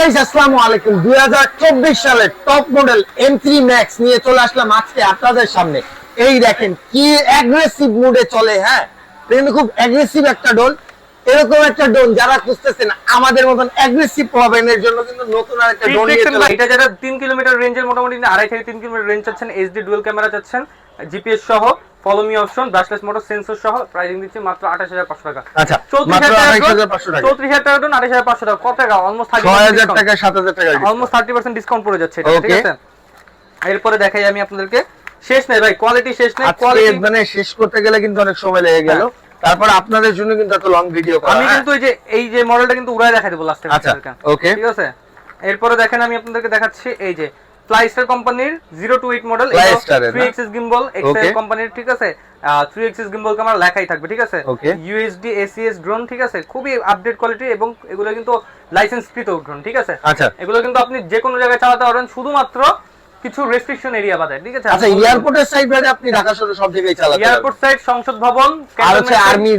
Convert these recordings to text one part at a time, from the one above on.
Guys আসসালামু আলাইকুম 2024 সালের টপ মডেল M3 Max নিয়ে চলে আসলাম আজকে আপনাদের সামনে। এই দেখেন কি অ্যাগ্রেসিভ মুডে চলে। হ্যাঁ, কিন্তু খুব অ্যাগ্রেসিভ একটা ড্রোন। এরকম একটা ড্রোন যারা খুঁজতেছেন আমাদের মতন অ্যাগ্রেসিভ হবেন এর জন্য কিন্তু নতুন আরেকটা ড্রোন নিয়ে চলে। এটা যারা 3 কিলোমিটার রেঞ্জের মোটামুটি 2.5 থেকে 3 কিলোমিটার রেঞ্জ চাচ্ছেন, এইচডি ডুয়াল ক্যামেরা চাচ্ছেন, জিপিএস সহ, follow me option, brushless motor sensor সহ, প্রাইসিং দিচ্ছি মাত্র 28500 টাকা। আচ্ছা, মাত্র 28500 টাকা। 34000 টাকা ড্রোন 28500 টাকা। কত টাকা? অলমোস্ট 6000 টাকা 7000 টাকা, অলমোস্ট 30% ডিসকাউন্ট পড়ে যাচ্ছে এটা, ঠিক আছে? এরপরে দেখাই আমি আপনাদেরকে, শেষ নাই ভাই, কোয়ালিটি শেষ নাই। কোয়ালিটি মানে শেষ করতে গেলে কিন্তু অনেক সময় লেগে গেল। তারপর আপনাদের জন্য কিন্তু এত লং ভিডিও করা। আমি কিন্তু এই যে মডেলটা কিন্তু উড়ায় দেখাই দেব লাস্টে। আচ্ছা, ওকে, ঠিক আছে। এরপরে দেখেন আমি আপনাদেরকে দেখাচ্ছি এই যে ফ্লাইস্টার কোম্পানির 028 মডেল, 3 এক্সিস গিম্বল, এক্সেল কোম্পানির, ঠিক আছে। 3 এক্সিস গিম্বল ক্যামেরা লেখাই থাকবে, ঠিক আছে। ইউএসডি এসিএস ড্রোন, ঠিক আছে, খুবই আপডেট কোয়ালিটি এবং এগুলো কিন্তু লাইসেন্সকৃত ড্রোন, ঠিক আছে। আচ্ছা, এগুলো কিন্তু আপনি যে কোনো জায়গায় চালাতে পারবেন, শুধুমাত্র কিছু রেস্ট্রিকশন এরিয়া বাদে, ঠিক আছে। আচ্ছা, এয়ারপোর্টের সাইড বাদে আপনি ঢাকা শহরে সব জায়গায় চালাতে পারবেন। এয়ারপোর্ট সাইড, সংসদ ভবন, আর হচ্ছে আর্মি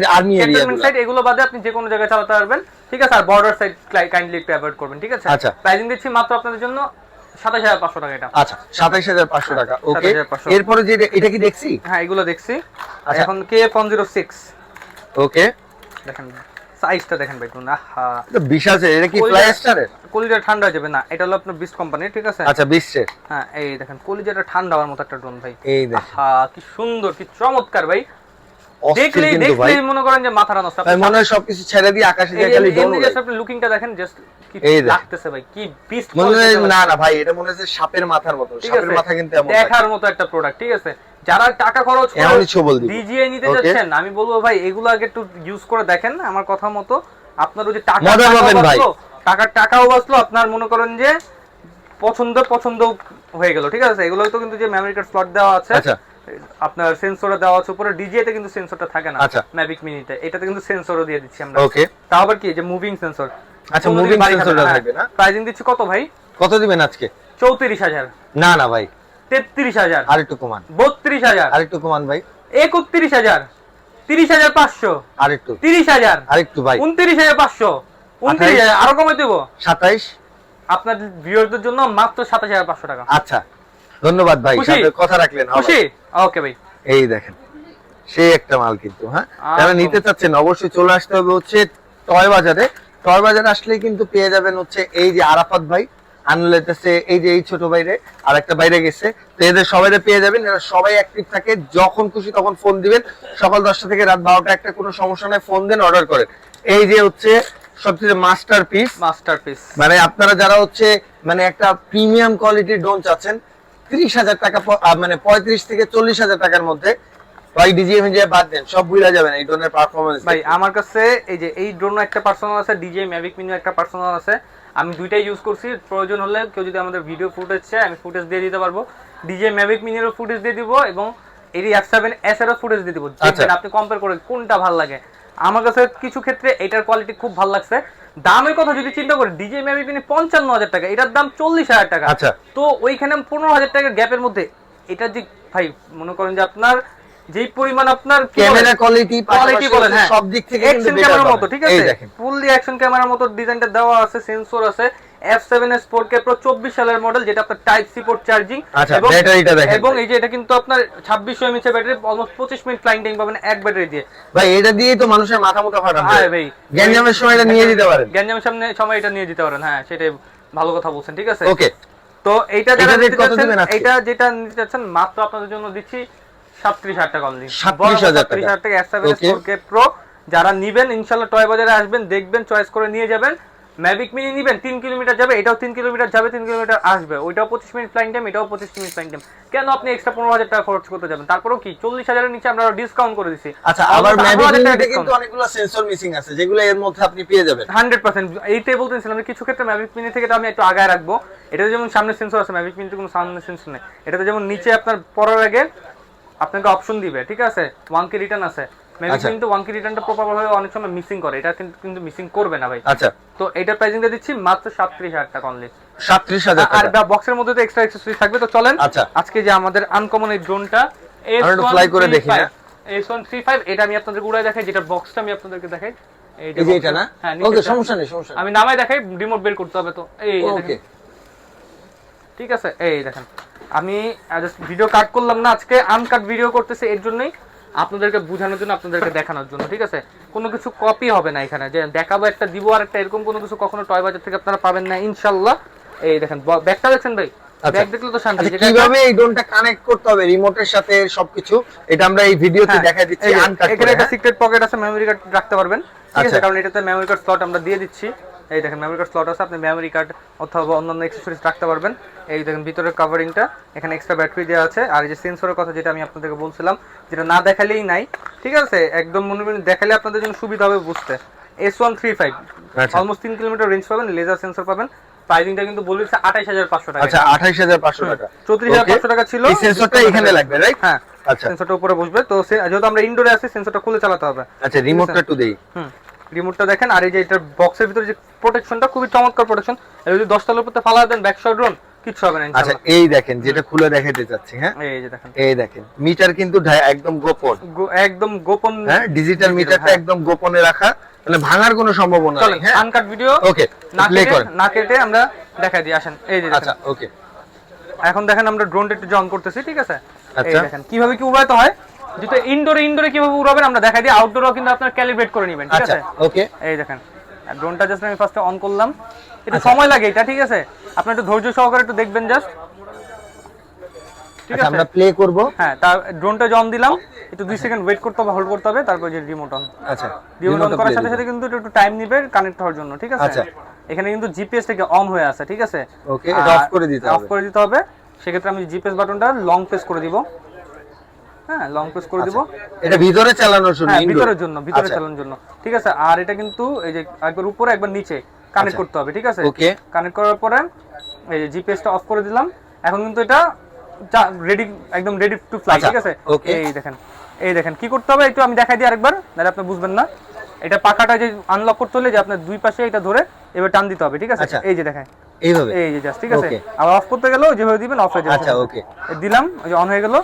এরিয়া সাইড, এগুলো বাদে আপনি যে কোনো জায়গায় চালাতে পারবেন, ঠিক আছে। আর বর্ডার সাইড কাইন্ডলি একটু অ্যাভয়েড করবেন, ঠিক আছে। আচ্ছা, প্রাইসিং দিচ্ছি মাত্র আপনাদের জন্য 27500 টাকা এটা। আচ্ছা, 27500 টাকা, ওকে। এরপরে যে এটা কি দেখছি? হ্যাঁ, এগুলো দেখছি। এখন KF106, ওকে, দেখেন সাইজটা দেখেন ভাই, আহা এটা বিশাল। এটা কি ফ্লাইস্টারের? কলিজা ঠান্ডা হয়ে যাবে না, এটা হলো আপনার বিস্ট কোম্পানির, ঠিক আছে। আচ্ছা, বিস্টের। হ্যাঁ, এই দেখেন কলিজাটা ঠান্ডা হওয়ার মতো একটা ড্রোন ভাই। এই দেখেন, আহা কি সুন্দর, কি চমৎকার ভাই। দেখলেই মনে করেন যে মাথাটা নষ্ট। ভাই মনে হয় সবকিছু ছেড়ে দিয়ে আকাশে দিয়ে খালি ড্রোন উড়ায়। আপনি লুকিংটা দেখেন, জাস্ট কি লাগতেছে ভাই, কি বিস্ট মনে হয়। না না ভাই, এটা মনে হচ্ছে সাপের মাথার মতো। সাপের মাথা কিন্তু এমন দেখার মতো একটা প্রোডাক্ট, ঠিক আছে। যারা টাকা খরচ করে ডিজিআই নিতে যাচ্ছেন, আমি বলবো ভাই এগুলো আগে একটু ইউজ করে দেখেন। আমার কথা মতো আপনার ওই যে টাকাও বাঁচলো, আপনার মনে করেন যে পছন্দ হয়ে গেল, ঠিক আছে। এগুলো তো কিন্তু যে মেমরি কার্ড স্লট দেওয়া আছে, আপনার সেন্সরও দেওয়া আছে উপরে। ডিজিআই তে কিন্তু সেন্সরটা থাকে না, ম্যাভিক মিনিতে এটাতে কিন্তু সেন্সরও দিয়ে দিচ্ছি আমরা, ওকে। তাও আবার কি যে মুভিং সেন্সর। আচ্ছা, মুভিং সেন্সরটা থাকবে না। প্রাইসিং দিচ্ছি কত ভাই? কত দিবেন আজকে? 34000। না না ভাই, 33000। আরেকটু কমান। 32000। আরেকটু কমান ভাই। 31000। 30500। আরেকটু। 30000। আরেকটু ভাই। 29500। 29000। আরো কমে দেব। 27। আপনার ভিউয়ারদের জন্য মাত্র 27500 টাকা। আচ্ছা, ধন্যবাদ ভাই, সাথে কথা রাখলেন। খুশি? ওকে ভাই। এই দেখেন সেই একটা মাল কিন্তু। হ্যাঁ, যারা নিতে চাচ্ছেন অবশ্যই চলে আসতে হবে হচ্ছে টয় বাজারে। টয় বাজারে আসলেই কিন্তু পেয়ে যাবেন হচ্ছে এই যে আরাফাত ভাই আনলেতেছে, এই যে এই ছোট বাইরে আর একটা বাইরে গেছে, তো এদের সবাইরে পেয়ে যাবেন। এরা সবাই অ্যাক্টিভ থাকে, যখন খুশি তখন ফোন দিবেন। সকাল 10টা থেকে রাত 12টা, একটা কোনো সমস্যা নাই, ফোন দেন, অর্ডার করেন। এই যে হচ্ছে সবচেয়ে মাস্টারপিস মানে আপনারা যারা হচ্ছে মানে একটা প্রিমিয়াম কোয়ালিটির ড্রোন চাচ্ছেন 30,000 টাকা, মানে 35 থেকে 40,000 টাকার মধ্যে, ভাই ডিজিএম যে বাদ দেন, সব ভুলে যাবেন এই ড্রোনের পারফরম্যান্স। ভাই আমার কাছে এই যে এই ড্রোন একটা পার্সোনাল আছে, ডিজিএম ম্যাভিক মিনি একটা পার্সোনাল আছে। আমি দুইটাই ইউজ করছি। প্রয়োজন হলে কেউ যদি আমাদের ভিডিও ফুটেজ চায়, আমি ফুটেজ দিয়ে দিতে পারবো। ডিজিএম ম্যাভিক মিনিরও ফুটেজ দিয়ে দিব এবং এর F7S এরও ফুটেজ দিয়ে দিব। আপনি কম্পেয়ার করে কোনটা ভালো লাগে। আমার কাছে কিছু ক্ষেত্রে এটার কোয়ালিটি খুব ভালো লাগছে। দামের কথা যদি চিন্তা করি, ডিজে ম্যাভিক মিনি 55000 টাকা, এটার দাম 40000 টাকা। তো ওইখানে 15000 টাকার গ্যাপের মধ্যে এটা যে ভাই মনে করেন যে আপনার যেই পরিমাণ আপনার ক্যামেরা কোয়ালিটি বলেন, সব দিক থেকে কিন্তু অ্যাকশন ক্যামেরার মতো, ঠিক আছে। ফুললি অ্যাকশন ক্যামেরার মতো ডিজাইনটা দেওয়া আছে, সেন্সর আছে। F7S 4K Pro 24 সালের মডেল, যেটা আপনার টাইপ সি পোর্ট চার্জিং, এবং ব্যাটারিটা দেখেন। এবং এই যে এটা কিন্তু আপনার 2600 mAh এর battery, almost 25 minute flying time পাবেন এক ব্যাটারি দিয়ে। ভাই এটা দিয়েই তো মানুষের মাথা মুটা ফাটানো যায় ভাই। গ্যাঞ্জামের সময় এটা নিয়ে যেতে পারেন। গ্যাঞ্জামের সময় এটা নিয়ে যেতে পারেন। হ্যাঁ, সেটাই ভালো কথা বলছেন, ঠিক আছে। ওকে, তো এইটা যারা নিতে চাচ্ছেন, এটা যেটা নিতে চাচ্ছেন মাত্র আপনাদের জন্য দিচ্ছি 37000 টাকা অনলি। 37000 টাকা F7S 4K Pro। যারা নিবেন ইনশাআল্লাহ টয় বাজারে আসবেন, দেখবেন, চয়েস করে নিয়ে যাবেন। ম্যাভিক মিনি নিবেন, 3 কিলোমিটার যাবে, এটাও 3 কিলোমিটার যাবে, 3 কিলোমিটার আসবে। ওইটাও 25 মিনিট ফ্লাইং টাইম, এটাও 25 মিনিট ফ্লাইং টাইম। কেন আপনি এক্সট্রা 15000 টাকা খরচ করতে যাবেন? তারপরেও কি 40000 এর নিচে আমরা ডিসকাউন্ট করে দিছি। আচ্ছা, আবার ম্যাভিক মিনিতে কিন্তু অনেকগুলো সেন্সর মিসিং আছে, যেগুলো এর মধ্যে আপনি পেয়ে যাবেন 100%। এইটাই বলতেছিলাম, কিছু ক্ষেত্রে ম্যাভিক মিনি থেকে আমি একটু আগায় রাখবো। এটা যেমন সামনে সেন্সর আছে, ম্যাভিক মিনিতে কোনো সামনে সেন্সর নেই। এটাতে যেমন নিচে আপনার পড়ার আগে আপনাকে অপশন দিবে, ঠিক আছে। 1K রিটার্ন আছে। ম্যাভিক কিন্তু 1K রিটার্নটা প্রপার ভাবে অনেক সময় মিসিং করে, এটা কিন্তু মিসিং করবে না ভাই। আচ্ছা, তো এটার প্রাইসিংটা দিচ্ছি মাত্র 37000 টাকা অনলি। 37000 টাকা। আর বক্সের মধ্যে তো এক্সট্রা অ্যাকসেসরিজ থাকবে। তো চলেন আজকে যে আমাদের আনকমন এই ড্রোনটা ফ্লাই করে দেখি না। S135, এটা আমি আপনাদেরকে উড়ায় দেখাই, যেটা বক্সটা আমি আপনাদেরকে দেখাই। এই এই যে এটা না, হ্যাঁ ওকে সমস্যা নেই সমস্যা নেই। আমি নামাই দেখাই, রিমোট বের করতে হবে তো। এই যে ওকে দেখেন, ঠিক আছে, এই দেখেন আমি জাস্ট ভিডিও কাট করলাম না, আজকে আনকাট ভিডিও করতেছি এর জন্যই, আপনাদেরকে বোঝানোর জন্য, আপনাদেরকে দেখানোর জন্য, ঠিক আছে? কোনো কিছু কপি হবে না এখানে, যে দেখাবো একটা দিব আর একটা, এরকম কোনো কিছু কখনো টয় বাজার থেকে আপনারা পাবেন না ইনশাআল্লাহ। এই দেখেন ব্যাগটা দেখছেন ভাই, ব্যাগ দেখলে তো শান্তি। আচ্ছা, কিভাবে এই ড্রোনটা কানেক্ট করতে হবে রিমোটের সাথে সবকিছু, এটা আমরা এই ভিডিওতে দেখাই দিচ্ছি আনকাট করে। এখানে একটা সিক্রেট পকেট আছে, মেমরি কার্ড রাখতে পারবেন, ঠিক আছে? কারণ এটাতে মেমরি কার্ড স্লট আমরা দিয়ে দিচ্ছি। এই দেখেন মেমরি কার্ড স্লট আছে, আপনি মেমরি কার্ড অথবা অন্যান্য অ্যাকসেসরিজ রাখতে পারবেন। এই দেখেন ভিতরের কভারিংটা, এখানে এক্সট্রা ব্যাটারি দেওয়া আছে। আর এই যে সেন্সরের কথা যেটা আমি আপনাদেরকে বলছিলাম, যেটা না দেখালেই নাই, ঠিক আছে? একদম মনে করেন দেখালে আপনাদের জন্য সুবিধা হবে বুঝতে। S135 অলমোস্ট 3 কিলোমিটার রেঞ্জ পাবেন, লেজার সেন্সর পাবেন। প্রাইসিংটা কিন্তু বলেছে 28500 টাকা। আচ্ছা 28500 টাকা, 34500 টাকা ছিল। এই সেন্সরটা এখানে লাগবে রাইট? হ্যাঁ আচ্ছা, সেন্সরটা উপরে বসবে। তো যেহেতু আমরা ইনডোরে আছি, সেন্সরটা খুলে চালাতে হবে। আচ্ছা রিমোটটা একটু দেই। রিমোটটা দেখেন, আর এই যে এটার বক্সের ভিতরে যে প্রোটেকশনটা, খুবই চমৎকার প্রোটেকশন। যদি 10 তলার উপরে ফালা দেন ব্যাক শট ড্রোন কিছু হবে না আচ্ছা ইনশাআল্লাহ। এই দেখেন যেটা খুলে দেখাতে যাচ্ছি, হ্যাঁ এই যে দেখেন, এই দেখেন মিটার কিন্তু একদম গোপন, একদম গোপন, হ্যাঁ ডিজিটাল মিটারটা একদম গোপনে রাখা, মানে ভাঙার কোনো সম্ভাবনা নেই। হ্যাঁ আনকাট ভিডিও, ওকে প্লে করেন, না কেটে আমরা দেখাই দিই, আসেন। এই যে আচ্ছা ওকে, এখন দেখেন আমরা ড্রোনটা একটু অন করতেছি, ঠিক আছে? এই আচ্ছা দেখেন কিভাবে কি উড়াতে হয়, যেটা ইনডোরে কিভাবে উড়াবেন আমরা দেখাই দিই। আউটডোরও কিন্তু আপনারা ক্যালিব্রেট করে নেবেন, ঠিক আচ্ছা আছে? ওকে, এই দেখেন ড্রোনটা জাস্ট আমি ফার্স্টে অন করলাম, একটু সময় লাগে এটা, ঠিক আছে? আপনি একটু ধৈর্য সহকারে একটু দেখবেন জাস্ট, ঠিক আচ্ছা আছে? আমরা প্লে করব। হ্যাঁ, তার ড্রোনটা অন দিলাম, একটু 2 সেকেন্ড ওয়েট করতে হবে, হোল্ড করতে হবে, তারপর যে রিমোট অন। আচ্ছা রিমোট অন করার সাথে সাথে কিন্তু একটু টাইম নেবে কানেক্ট হওয়ার জন্য, ঠিক আছে? আচ্ছা এখানে কিন্তু জিপিএস থেকে অন হয়ে আছে, ঠিক আছে? ওকে এটা অফ করে দিতে হবে, অফ করে দিতে হবে। সেক্ষেত্রে আমি জিপিএস বাটনটা লং প্রেস করে দিব, হ্যাঁ লং প্রেস করে দিব। এটা ভিতরে চালানোর জন্য, হ্যাঁ ভিতরের জন্য, ভিতরে চালানোর জন্য, ঠিক আছে? আর এটা কিন্তু এই যে একবার উপরে একবার নিচে কানেক্ট করতে হবে, ঠিক আছে? ওকে কানেক্ট করার পরে এই যে জিপিএসটা অফ করে দিলাম। এখন কিন্তু এটা রেডি, একদম রেডি টু ফ্লাই, ঠিক আছে? এই দেখেন কি করতে হবে একটু আমি দেখাই দিই আরেকবার, নাহলে আপনি বুঝবেন না। এটা পাখাটা যে আনলক করতে হলে যে আপনার দুই পাশে এটা ধরে এবার টান দিতে হবে, ঠিক আছে? এই যে দেখেন এইভাবে, এই যে জাস্ট, ঠিক আছে? আবার অফ করতে গেলেও যেভাবে দিবেন অফ হয়ে যাবে। আচ্ছা ওকে দিলাম, ওই যে অন হয়ে গেল।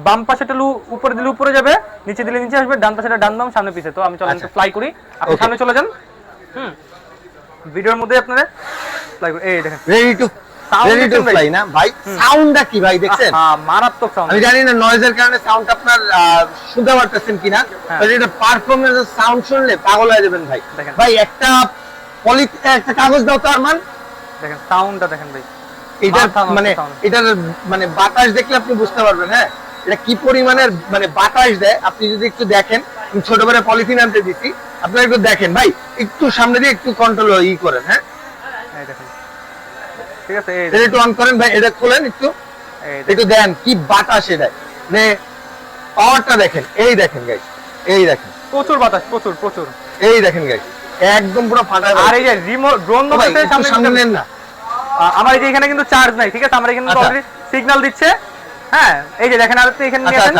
বাম পাশেটা উপরে দিলে উপরে যাবে, নিচে দিলে নিচে আসবে, ডান পাশেটা ডান দাম, সামনে পিছে। তো আমি চলেন একটু ফ্লাই করি, আপনি সামনে চলে যান। ভিডিওর মধ্যে আপনারা ফ্লাই করি। এই দেখেন রেডি টু ফ্লাই না ভাই, সাউন্ডটা কি ভাই দেখছেন? মারাত্মক সাউন্ড। আমি জানি না নয়েজের কারণে সাউন্ড আপনার শুনতে পারতেছেন কিনা, বাট এটা পারফরম্যান্স সাউন্ড শুনলে পাগল হয়ে যাবেন ভাই। ভাই একটা একটা কাগজ দাও তো আরমান, দেখেন সাউন্ডটা দেখেন ভাই, এটা এটার মানে বাতাস দেখলে আপনি বুঝতে পারবেন, হ্যাঁ এটা কি পরিমাণের মানে বাতাস দেয়। আপনি যদি একটু দেখেন, আমি ছোট করে পলিথিন আনতে দিচ্ছি, আপনারা একটু দেখেন ভাই, একটু সামনে দিয়ে একটু কন্ট্রোল করেন, হ্যাঁ এই দেখেন, ঠিক আছে? এটা একটু অন করেন ভাই, এটা খোলেন একটু দেন কি বাতাস এটা, মানে পাওয়ারটা দেখেন। এই দেখেন গাইস, এই দেখেন প্রচুর বাতাস, প্রচুর প্রচুর। এই দেখেন গাইস একদম পুরো ফাটা। আর এই যে রিমোট ড্রোন মধ্যে সামনে নেন না, আমার এই যে এখানে কিন্তু চার্জ নাই, ঠিক আছে? আমরা এখানে অলরেডি সিগন্যাল দিচ্ছে, হ্যাঁ এই যে দেখেন। আর এখানে নিয়ে আসেন,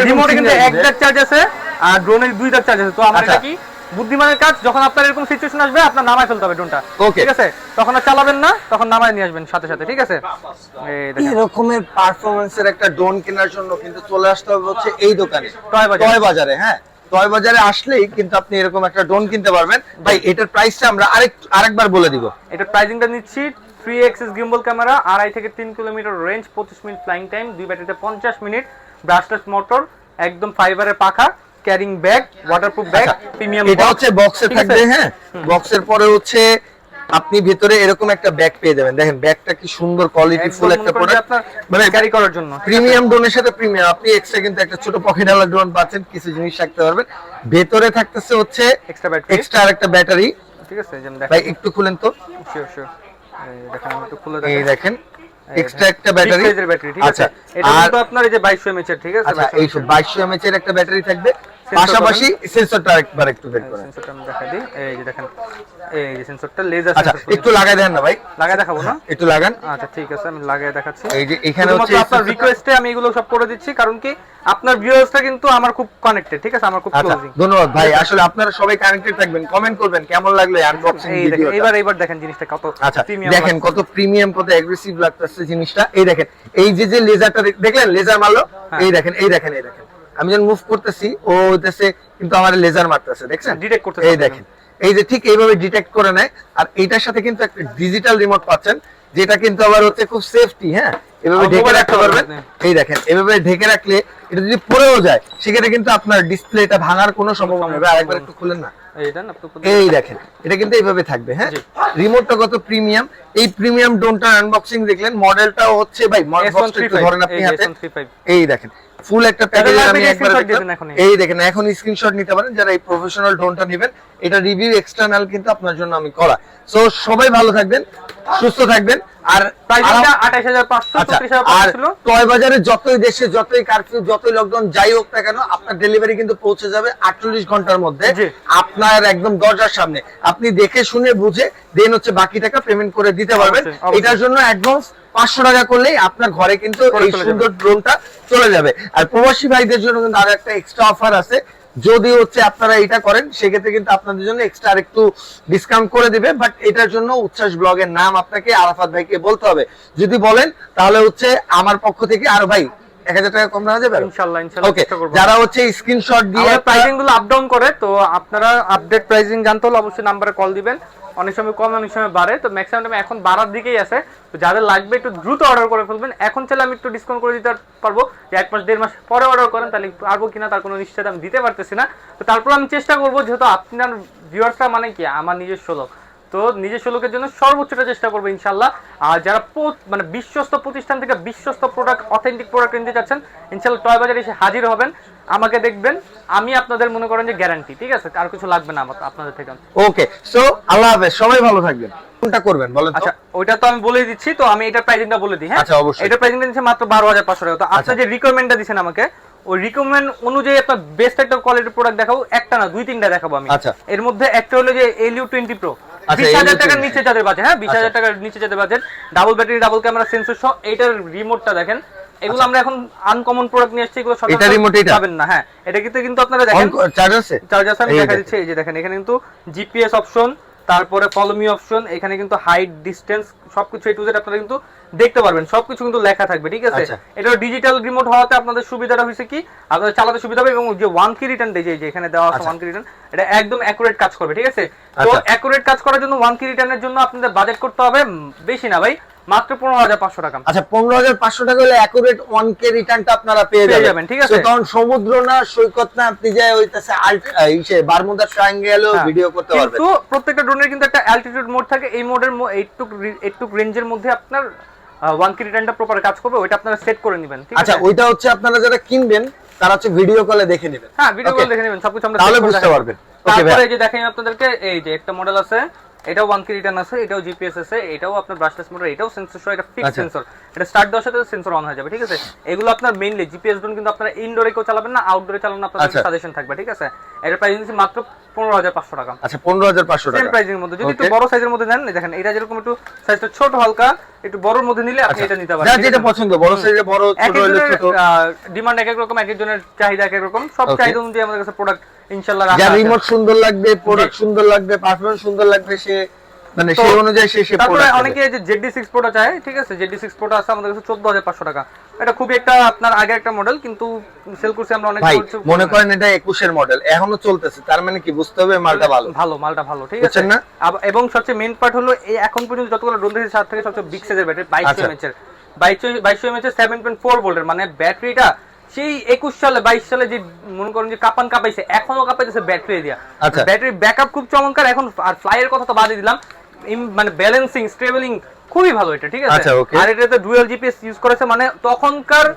রিমোটে কিন্তু এক দাগ চার্জ আছে আর ড্রোনের দুই দাগ চার্জ আছে। তো আমার এটা কি বুদ্ধিমানের কাজ, যখন আপনার এরকম সিচুয়েশন আসবে আপনার নামায় ফেলতে হবে ড্রোনটা, ঠিক আছে? তখন আর চালাবেন না, তখন নামায় নিয়ে আসবেন সাথে সাথে, ঠিক আছে? এই রকমের পারফরম্যান্সের একটা ড্রোন কেনার জন্য কিন্তু চলে আসতে হবে হচ্ছে এই দোকানে, টয় বাজারে। হ্যাঁ টয় বাজারে আসলেই কিন্তু আপনি এরকম একটা ড্রোন কিনতে পারবেন। ভাই এটার প্রাইসটা আমরা আরেকবার বলে দিব। এটার প্রাইসিংটা নিচ্ছি 3 এক্সিস গিম্বল ক্যামেরা, 2.5 থেকে 3 kilometre range, 25 minute flying time, দুই ব্যাটারিতে 50 মিনিট, ব্রাশলেস মোটর, একদম ফাইবারের পাখা, carrying bag, waterproof bag, premium. এটা হচ্ছে বক্সে থাকবে, হ্যাঁ বক্সের পরে হচ্ছে আপনি ভিতরে এরকম একটা ব্যাগ পেয়ে যাবেন। দেখেন ব্যাগটা কি সুন্দর কোয়ালিটি ফুল একটা প্রোডাক্ট, মানে ক্যারি করার জন্য প্রিমিয়াম ড্রোনের সাথে প্রিমিয়াম আপনি এক্সট্রা কিন্তু একটা ছোট পকেটওয়ালা ড্রোন পাচ্ছেন, কিছু জিনিস রাখতে পারবেন। ভেতরে থাকতেছে হচ্ছে এক্সট্রা আরেকটা ব্যাটারি, ঠিক আছে? ভাই একটু খুলেন তো, শিওর শিওর। এই দেখেন আমি একটু খুলে এই দেখেন এক্সট্রা একটা ব্যাটারি, ঠিক আছে? এটা কিন্তু আপনার এই যে 2200 mAh এর, ঠিক আছে? আচ্ছা এই 2200 mAh এর একটা ব্যাটারি থাকবে, পাশাপাশি সেন্সরটা আরেকবার একটু বের করেন। সেন্সরটা আমি দেখাই দিই, এই যে দেখেন, এই যে সেন্সরটা লেজার আচ্ছা সেন্সর। একটু লাগাই দেন না ভাই, লাগাই দেখাবো না? একটু লাগান। আচ্ছা ঠিক আছে, আমি লাগাই দেখাচ্ছি। এই যে এখানে হচ্ছে আপনার রিকোয়েস্টে আমি এগুলো সব করে দিচ্ছি, কারণ কি আপনার ভিউয়ার্সটা কিন্তু আমার খুব কানেক্টেড, ঠিক আছে? আমার খুব ক্লোজিং। ধন্যবাদ ভাই, আসলে আপনারা সবাই কানেক্টেড থাকবেন, কমেন্ট করবেন কেমন লাগলো আনবক্সিং ভিডিও। এইবার দেখেন জিনিসটা কত প্রিমিয়াম, দেখেন কত প্রিমিয়াম, কত এগ্রেসিভ লাগতেছে জিনিসটা। এই দেখেন এই যে লেজারটা দেখলেন, লেজার মারলো, এই দেখেন এই দেখেন এই দেখেন আমি যখন মুভ করতেছি ও হইতেছে কিন্তু আমার লেজার মারতেছে, দেখছেন ডিটেক্ট করতে এই দেখেন, এই যে ঠিক এইভাবে ডিটেক্ট করে নেয়। আর এইটার সাথে কিন্তু একটা ডিজিটাল রিমোট পাচ্ছেন, যেটা কিন্তু আবার হচ্ছে খুব সেফটি। হ্যাঁ, এভাবে ঢেকে রাখতে পারবেন। এই দেখেন, এভাবে ঢেকে রাখলে এটা যদি পড়েও যায় সেক্ষেত্রে কিন্তু আপনার ডিসপ্লেটা ভাঙার কোনো সম্ভাবনা নেই। আরেকবার একটু খুলেন না, এই দেখেন এটা কিন্তু এইভাবে থাকবে। হ্যাঁ, রিমোটটা কত প্রিমিয়াম। এই প্রিমিয়াম ড্রোনটার আনবক্সিং দেখলেন, মডেলটাও হচ্ছে ভাই বক্সটা একটু ধরেন আপনি হাতে, এই দেখেন ফুল একটা প্যাকেজ আমি একবার দেখলাম। এই দেখেন এখন স্ক্রিনশট নিতে পারেন যারা এই প্রফেশনাল ড্রোনটা নেবেন। এটা রিভিউ এক্সটার্নাল কিন্তু আপনার জন্য আমি করা। সো সবাই ভালো থাকবেন, সুস্থ থাকবেন। আর প্রাইসটা 28500 আর টয় বাজারে যতই দেশে যতই কারফিউ যতই লকডাউন যাই হোক না কেন, আপনার ডেলিভারি কিন্তু পৌঁছে যাবে 48 ঘন্টার মধ্যে আপনার একদম দরজার সামনে। আপনি দেখে শুনে বুঝে দেন হচ্ছে বাকি টাকা পেমেন্ট করে দিতে পারবেন। এটার জন্য অ্যাডভান্স 500 টাকা করলেই আপনার ঘরে কিন্তু এই সুন্দর ড্রোনটা চলে যাবে। আর প্রবাসী ভাইদের জন্য কিন্তু আরো একটা এক্সট্রা অফার আছে, যদি হচ্ছে আপনারা এটা করেন সেক্ষেত্রে কিন্তু আপনাদের জন্য এক্সট্রা আরেকটু ডিসকাউন্ট করে দিবে। বাট এটার জন্য উচ্ছ্বাস ব্লগের নাম আপনাকে আরাফাত ভাইকে বলতে হবে। যদি বলেন তাহলে হচ্ছে আমার পক্ষ থেকে আরো ভাই 1000 টাকা কম দেওয়া যাবে ইনশাআল্লাহ। ইনশাআল্লাহ ওকে, চেষ্টা করব। যারা হচ্ছে স্ক্রিনশট দিয়ে প্রাইসিং গুলো আপ ডাউন করে, তো আপনারা আপডেট প্রাইসিং জানতে হলে অবশ্যই নম্বরে কল দিবেন। অনেক সময় কম অনেক সময় বাড়ে, তো ম্যাক্সিমাম টাইম এখন বাড়ার দিকেই আছে। তো যাদের লাগবে একটু দ্রুত অর্ডার করে ফেলবেন। এখন চাইলে আমি একটু ডিসকাউন্ট করে দিতে পারবো, যে 1 মাস 1.5 মাস পরে অর্ডার করেন তাহলে পারবো কিনা তার কোনো নিশ্চয়তা আমি দিতে পারতেছি না। তো তারপর আমি চেষ্টা করবো, যেহেতু আপনার ভিউয়ার্সরা মানে কি আমার নিজস্ব লোক, তো নিজস্ব লোকের জন্য সর্বোচ্চটা চেষ্টা করবো ইনশাল্লাহ। আর যারা মানে বিশ্বস্ত প্রতিষ্ঠান থেকে বিশ্বস্ত প্রোডাক্ট অথেন্টিক প্রোডাক্ট কিনতে চাচ্ছেন, ইনশাল্লাহ টয় বাজারে এসে হাজির হবেন, আমাকে দেখবেন, আমি আপনাদের মনে করেন যে গ্যারান্টি, ঠিক আছে, আর কিছু লাগবে না আপনাদের থেকে। ওকে, সো আল্লাহ হাফেজ, সবাই ভালো থাকবেন। কোনটা করবেন বলেন তো? আচ্ছা ওইটা তো আমি বলে দিচ্ছি, তো আমি এটার প্রাইসিংটা বলে দিই। হ্যাঁ আচ্ছা অবশ্যই। এটার প্রাইসিংটা দিচ্ছে মাত্র 12500 টাকা। তো আপনি যে রিকমেন্ডটা দিবেন আমাকে, ওই রিকমেন্ড অনুযায়ী আপনার বেস্ট একটা কোয়ালিটির প্রোডাক্ট দেখাবো, একটা না 2-3টা দেখাবো আমি। আচ্ছা, এর মধ্যে একটা হলো যে Helio 20 Pro, 20000 টাকার নিচে যাদের বাজেট, হ্যাঁ 20000 টাকার নিচে যাদের budget, double battery double camera sensor সহ এইটার রিমোটটা দেখেন। এগুলো আমরা এখন আনকমন প্রোডাক্ট নিয়ে আসছি, এগুলো এটা রিমোট এটা পাবেন না। হ্যাঁ এটা কিন্তু আপনারা দেখেন চার্জার আমি দেখা দিচ্ছি, এই যে দেখেন এখানে কিন্তু জিপিএস অপশন, তারপরে ফলো মি অপশন, এখানে কিন্তু হাইট ডিসটেন্স সবকিছু এ টু জেড আপনারা কিন্তু দেখতে পারবেন, সবকিছু কিন্তু লেখা থাকবে, ঠিক আছে। এটা ডিজিটাল রিমোট হওয়াতে আপনাদের সুবিধাটা হয়েছে কি, আপনাদের চালাতে সুবিধা হবে, এবং যে 1 কি রিটার্ন যে এখানে দেওয়া আছে 1 কি রিটার্ন, এটা একদম অ্যাকুরেট কাজ করবে, ঠিক আছে। তো অ্যাকুরেট কাজ করার জন্য 1 কি রিটার্নের জন্য আপনাদের বাজেট করতে হবে বেশি না ভাই, মাত্র 15500 টাকা। আচ্ছা 15500 টাকা হলে অ্যাকুরেট 1K রিটার্নটা আপনারা পেয়ে যাবেন, ঠিক আছে। তখন সমুদ্র না সৈকত না, আপনি যে হইতাছে ইসে বারমুদা ট্রায়াঙ্গেলও ভিডিও করতে পারবেন। কিন্তু প্রত্যেকটা ড্রোনের কিন্তু একটা অ্যালটিটিউড মোড থাকে, এই মোডের একটু রেঞ্জের মধ্যে আপনার 1K রিটার্নটা প্রপার কাজ করবে, ওইটা আপনারা সেট করে নেবেন, ঠিক আছে। আচ্ছা ওইটা হচ্ছে আপনারা যারা কিনবেন তারা হচ্ছে ভিডিও কলে দেখে নেবেন। হ্যাঁ ভিডিও কলে দেখে নেবেন, সবকিছু আমরা তাহলে বুঝতে পারবেন। তারপরে এই যে দেখেন আপনাদেরকে, এই যে একটা মডেল আছে, এটাও 1K রিটার্ন আছে, এটাও জিপিএস আছে, এটাও আপনার ব্রাশলেস মোটর, এটাও সেন্সর সহ, এটা ফিক্স সেন্সর, এটা স্টার্ট দেওয়ার সাথে সেন্সর অন হয়ে যাবে, ঠিক আছে। এগুলো আপনার মেইনলি জিপিএস ড্রোন কিন্তু আপনারা ইনডোরে কেউ চালাবেন না, আউটডোরে চালানো আপনাদের সাজেশন থাকবে, ঠিক আছে। এর প্রাইস দিচ্ছি মাত্র 15500 টাকা। আচ্ছা 15500 টাকা সেম প্রাইসের মধ্যে। যদি একটু বড় সাইজের মধ্যে নেন, দেখেন এটা যেরকম একটু সাইজটা ছোট হালকা, একটু বড়র মধ্যে নিলে আপনি এটা নিতে পারেন, যেটা পছন্দ, বড় সাইজে বড়, ছোট হলে ছোট। ডিমান্ড এক এক রকম, এক একজনের চাহিদা এক এক রকম, সব চাহিদা অনুযায়ী আমাদের কাছে প্রোডাক্ট ইনশাআল্লাহ রাখা আছে। যার রিমোট সুন্দর লাগবে, প্রোডাক্ট সুন্দর লাগবে, পারফরম্যান্স সুন্দর লাগবে, সে মানে সেই অনুযায়ী সে তারপরে অনেকে যে ZD6 Pro চায়, ঠিক আছে, ZD6 Pro আছে আমাদের কাছে 14500 টাকা। এটা খুবই একটা আপনার আগে একটা মডেল, কিন্তু সেল করছি আমরা অনেক ভাই মনে করেন এটা 21 এর মডেল এখনো চলতেছে, তার মানে কি বুঝতে হবে মালটা মালটা ভালো, ঠিক আছে না। এবং সবচেয়ে মেইন পার্ট হলো এই এখন পর্যন্ত যতগুলো ড্রোন দেখেছি তার থেকে সবচেয়ে বিগ সাইজের ব্যাটারি, 2200 mAh এর 2200 mAh এর 7.4 ভোল্টের, মানে ব্যাটারিটা সেই 21 সালে 22 সালে যে মনে করেন যে কাঁপাইছে, এখনো কাঁপাইতেছে ব্যাটারি দিয়া। ব্যাটারি ব্যাকআপ খুব চমৎকার এখন। আর ফ্লাইয়ের কথা তো বাদই দিলাম, মানে ব্যালেন্সিং স্টেবলিং খুবই ভালো এটা, ঠিক আছে। আর এটাতে ডুয়াল জিপিএস ইউজ করেছে, মানে তখনকার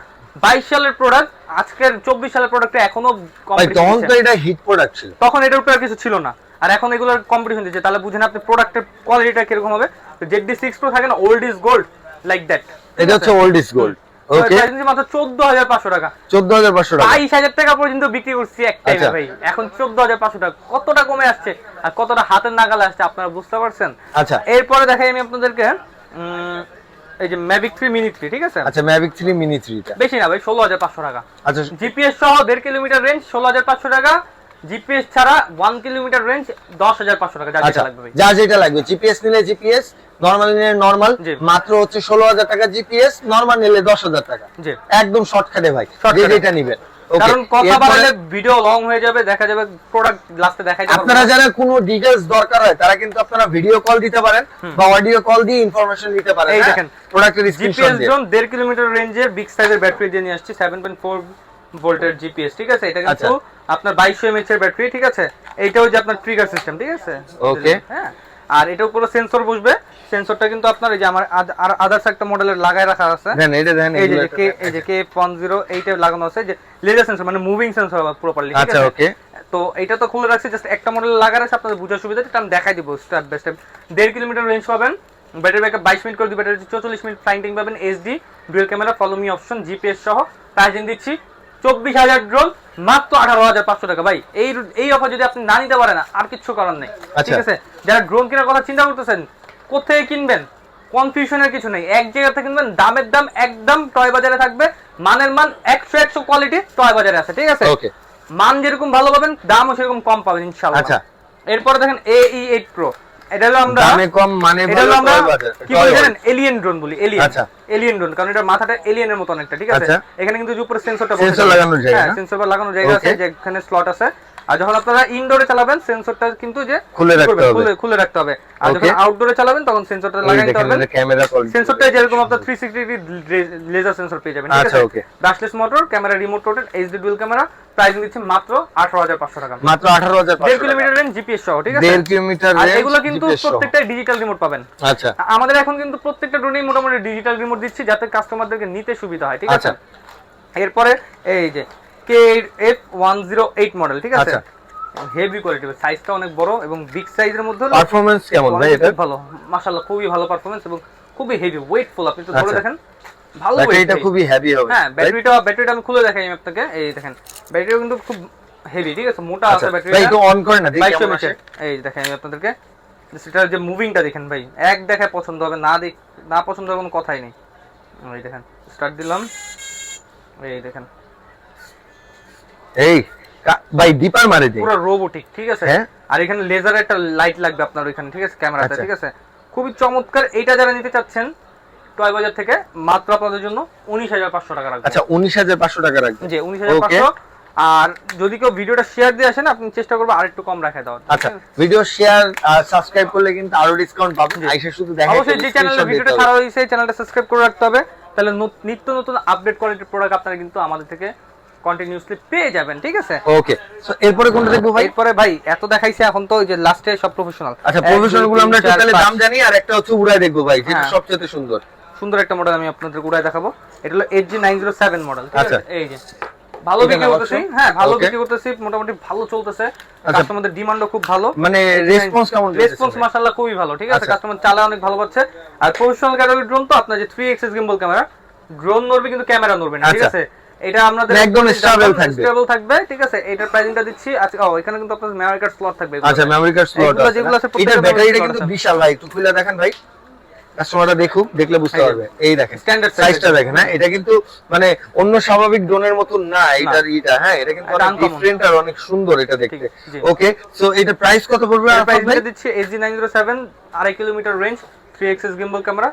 22 সালের প্রোডাক্ট আজকের 24 সালের প্রোডাক্টে এখনো কম্পিটিশন। তখন তো এটা হিট প্রোডাক্ট ছিল, তখন এটার উপর কিছু ছিল না, আর এখন এগুলোর কম্পিটিশন দিচ্ছে, তাহলে বুঝেন আপনি প্রোডাক্টের কোয়ালিটিটা কিরকম হবে। তো ZD6 Pro থাকে না, old is gold, like that, এটা হচ্ছে ওল্ড ইজ গোল্ড। ওকে মাত্র 14500 টাকা, 14500 টাকা, 22000 টাকা পর্যন্ত বিক্রি করছি এক টাইমে ভাই। এখন 14500 টাকা, কতটা কমে আসছে আর কতটা হাতের নাগালে আসছে আপনারা বুঝতে পারছেন। আচ্ছা এরপরে দেখাই আমি আপনাদেরকে এই যে Mavic 3 Mini 3, ঠিক আছে। আচ্ছা Mavic 3 Mini 3 টা বেশি না ভাই, 16500 টাকা। আচ্ছা জিপিএস সহ 1.5 কিলোমিটার রেঞ্জ 16500 টাকা, জিপিএস ছাড়া 1 কিলোমিটার রেঞ্জ 10500 টাকা। যা যেটা লাগবে ভাই, যা যেটা লাগবে। জিপিএস নিলে জিপিএস, নরমাল নিলে নরমাল, মাত্র হচ্ছে 16000 টাকা জিপিএস, নরমাল নিলে 10000 টাকা। জি একদম শর্টকাটে ভাই, যে যেটা নেবেন। Okay, কারণ কথা এরপরে- বাড়ালে ভিডিও লং হয়ে যাবে, দেখা যাবে প্রোডাক্ট লাস্টে দেখাই যাবে। আপনারা যারা কোনো ডিটেইলস দরকার হয় তারা কিন্তু আপনারা ভিডিও কল দিতে পারেন বা অডিও কল দিয়ে ইনফরমেশন নিতে পারেন। এই হ্যাঁ? দেখেন, প্রোডাক্টের স্ক্রিনশট জিপিএস দিয়ে। জোন 1.5 কিলোমিটার রেঞ্জের বিগ সাইজের ব্যাটারি দিয়ে নিয়ে আসছি, 7.4 ভোল্টের জিপিএস, ঠিক আছে? এটা কিন্তু আপনার 2200 mAh এর ব্যাটারি, ঠিক আছে? এইটাও যে আপনার ট্রিগার সিস্টেম, ঠিক আছে? ওকে। হ্যাঁ, আর এটার উপরে সেন্সর বসবে। সেন্সরটা কিন্তু আপনার এই যে আমার আদার্স একটা মডেলের লাগায় রাখা আছে। দেন এটা দেন এই যে এই যে K10 এইটা লাগানো আছে, যে লেজার সেন্সর, মানে মুভিং সেন্সর প্রপারলি, ঠিক আচ্ছা আছে? ওকে। তো এটা তো খুলে রাখছি, জাস্ট একটা মডেল লাগা আছে, আপনাদের বোঝার সুবিধা, এটা আমি দেখাই দিব step by step. 1.5 kilometre range পাবেন, ব্যাটারি ব্যাকআপ 22 মিনিট করে দিবে, ব্যাটারি 44 মিনিট ফ্লাইং টাইম পাবেন, HD dual camera, follow me option, GPS সহ। প্রাইসিং দিচ্ছি 24,000 ড্রোন মাত্র 18,500 টাকা। ভাই এই অফার যদি আপনি না নিতে পারেন আর কিছু করার নেই, ঠিক আছে? যারা ড্রোন কেনার কথা চিন্তা করতেছেন, কোথায় কিনবেন কনফিউশনের কিছু নেই, এক জায়গা থেকে কিনবেন, দামের দাম একদম টয় বাজারে থাকবে, মানের মান 100 কোয়ালিটি টয় বাজারে আছে, ঠিক আছে? ওকে। মান যেরকম ভালো পাবেন, দামও সেরকম কম পাবেন ইনশাআল্লাহ। আচ্ছা, এরপরে দেখেন AE8 Pro, এটা হলো আমরা দামে কম মানে এটা হলো ভালো আমরা টয় বাজার। কি বলি জানেন, এলিয়েন ড্রোন বলি, এলিয়েন। আচ্ছা। এলিয়েন ড্রোন, কারণ এটা মাথাটা এলিয়েনের মতো অনেকটা, ঠিক আছে? আচ্ছা। এখানে কিন্তু যে উপরে সেন্সরটা সেন্সর লাগানোর জায়গা না? সেন্সর লাগানোর জায়গা আছে, Okay. যেখানে স্লট আছে। আর যখন আপনারা ইনডোরে চালাবেন, সেন্সরটা কিন্তু যে খুলে রাখতে হবে। খুলে রাখতে হবে। আর যখন Okay. আউটডোরে চালাবেন তখন সেন্সরটা এই লাগাইতে দেখেন পারবেন। এটা ক্যামেরা কোয়ালিটি। সেন্সরটা যেরকম আপনার 360 ডিগ্রি লেজার সেন্সর পেয়ে যাবেন, ঠিক আচ্ছা, আছে? okay. Brushless motor, camera remote rotate, HD dual camera. Pricing দিচ্ছি মাত্র 18,500 টাকা। মাত্র 18,500 1.5 কিলোমিটার রেঞ্জ জিপিএস সহ, ঠিক আছে? 1.5 কিলোমিটার আর রেঞ্জ। এগুলো কিন্তু প্রত্যেকটা ডিজিটাল রিমোট পাবেন। আচ্ছা আমাদের এখন কিন্তু প্রত্যেকটা ড্রোনেই মোটামুটি ডিজিটাল রিমোট দিচ্ছি, যাতে কাস্টমারদেরকে নিতে সুবিধা হয়, ঠিক আছে? আচ্ছা। এরপরে এই যে K108 মডেল, ঠিক আছে? আচ্ছা। হেভি কোয়ালিটি, সাইজটা অনেক বড় এবং বিগ সাইজের মধ্যে হলো পারফরম্যান্স কেমন ভাই এটা? ভালো, মাশাআল্লাহ, খুবই ভালো পারফরম্যান্স এবং খুবই হেভি ওয়েটফুল। আপনি তো ধরে আচ্ছা। দেখেন, ভালো ব্যাটারিটা weight, খুবই হেভি হবে। হ্যাঁ, ব্যাটারিটা আমি খুলে দেখাই আপনাকে। এই দেখেন, ব্যাটারিও কিন্তু খুব হেভি, ঠিক আছে? মোটা আচ্ছা আছে ব্যাটারি। ভাই একটু অন করে না দেখি 2200 কেমন mAh আসে। এই দেখেন আমি আপনাদেরকে, সেটার যে মুভিংটা দেখেন ভাই, এক দেখায় পছন্দ হবে, না পছন্দ হবে কোনো কথাই নেই। এই দেখেন, স্টার্ট দিলাম, এই দেখেন এই ভাই ডিপার মারে দেই। পুরো রোবোটিক, ঠিক আছে? হ্যাঁ। আর এখানে লেজারের একটা লাইট লাগবে আপনার ওইখানে, ঠিক আছে? ক্যামেরাতে, আচ্ছা। ঠিক আছে? খুবই চমৎকার। এটা যারা নিতে চাচ্ছেন টয় বাজার থেকে, মাত্র আপনাদের জন্য 19,500 টাকা রাখবো। আচ্ছা 19,500 টাকা রাখবেন। জি 19,500। আর যদি কেউ ভিডিওটা শেয়ার দিয়ে আসেন, আপনি চেষ্টা করবেন আরেকটু কম রাখা দেওয়ার। আচ্ছা ভিডিও শেয়ার আর সাবস্ক্রাইব করলে কিন্তু আরো ডিসকাউন্ট পাবেন। আইসা শুধু দেখেন। অবশ্যই যে চ্যানেলে ভিডিওটা ছাড়া হয়েছে চ্যানেলটা সাবস্ক্রাইব করে রাখতে হবে, তাহলে নিত্য নতুন আপডেট কোয়ালিটির প্রোডাক্ট আপনারা কিন্তু আমাদের থেকে কন্টিনিউয়াসলি পেয়ে যাবেন, ঠিক আছে? ওকে, সো এরপরে কোনটা দেখবো ভাই? এরপরে ভাই এত দেখাইছে, এখন তো ওই যে লাস্টে সব প্রফেশনাল। আচ্ছা প্রফেশনাল গুলো আমরা টোটালি দাম জানি, আর একটা হচ্ছে উড়াই দেখবো ভাই, যেটা হ্যাঁ। সবচেয়ে সুন্দর। সুন্দর একটা মডেল আমি আপনাদের উড়ায় দেখাবো। এটা হলো HG907 মডেল, ঠিক আচ্ছা। আছে? এই যে ভালো এটা বিক্রি নাম করতেছি, আছে? হ্যাঁ ভালো Okay. বিক্রি করতেছি, মোটামুটি ভালো চলতেছে। আচ্ছা। কাস্টমারদের ডিমান্ডও খুব ভালো, মানে রেসপন্স কেমন? রেসপন্স মাশাআল্লাহ খুবই ভালো, ঠিক আছে? আচ্ছা। কাস্টমার চালা অনেক ভালো পাচ্ছে। আর প্রফেশনাল ক্যাটাগরির ড্রোন তো আপনার যে 3 এক্সিস গিম্বল ক্যামেরা, ড্রোন নড়বে কিন্তু ক্যামেরা নড়বে না, ঠিক আচ্ছা। আছে? এটা আমাদের মানে একদম স্টেবল থাকবে, ঠিক আছে? এটার প্রাইসিংটা দিচ্ছি আজকে। এখানে কিন্তু আপনাদের মেমরি কার্ড স্লট থাকবে। আচ্ছা মেমরি কার্ড স্লট এগুলো আছে। যেগুলো আছে এটা প্রত্যেকটা ব্যাটারিটা slot কিন্তু আছে। বিশাল ভাই, একটু খুলে দেখেন ভাই, কাস্টমাররা দেখুক, দেখলে বুঝতে এই যে, পারবে। এই দেখেন standard size সাইজটা দেখেন। হ্যাঁ এটা কিন্তু মানে অন্য স্বাভাবিক ড্রোনের মতো না, এটার এটা হ্যাঁ এটা কিন্তু এটা অনেক uncommon। ডিফারেন্ট আর অনেক সুন্দর এটা দেখতে। ঠিক, জি। ওকে, সো এটা প্রাইস কত পড়বে এর আপনার ভাই? প্রাইসিংটা দিচ্ছি HG907, 2.5 kilometre range, 3 axis gimbal camera,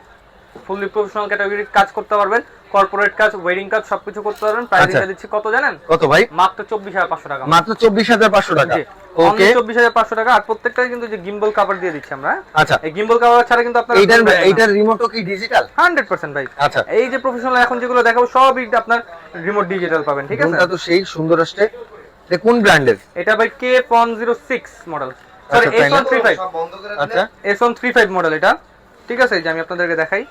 fully professional ক্যাটাগরির কাজ করতে পারবেন, কর্পোরেট কাজ, ওয়েডিং কাজ সবকিছু করতে পারবেন। প্রাইসিংটা আচ্ছা। দিচ্ছি কত জানেন? কত ভাই? মাত্র 24,500 টাকা। মাত্র 24,500 টাকা। জি, ওকে, 24,500 টাকা। আর প্রত্যেকটাই কিন্তু যে গিম্বল কভার দিয়ে দিচ্ছি আমরা। আচ্ছা এই গিম্বল কভার ছাড়া কিন্তু আপনারা এইটার রিমোটও কি ডিজিটাল? 100% ভাই। আচ্ছা এই যে প্রফেশনাল এখন যেগুলো দেখাবো সবই আপনার রিমোট ডিজিটাল পাবেন, ঠিক আছে? কোনটা তো সেই সুন্দর আসছে। এটা কোন ব্র্যান্ডের? এটা ভাই K106 মডেল, সরি আচ্ছা, তাই না? S135। আচ্ছা S135 মডেল এটা, ঠিক আছে? যে আমি আপনাদেরকে দেখাই,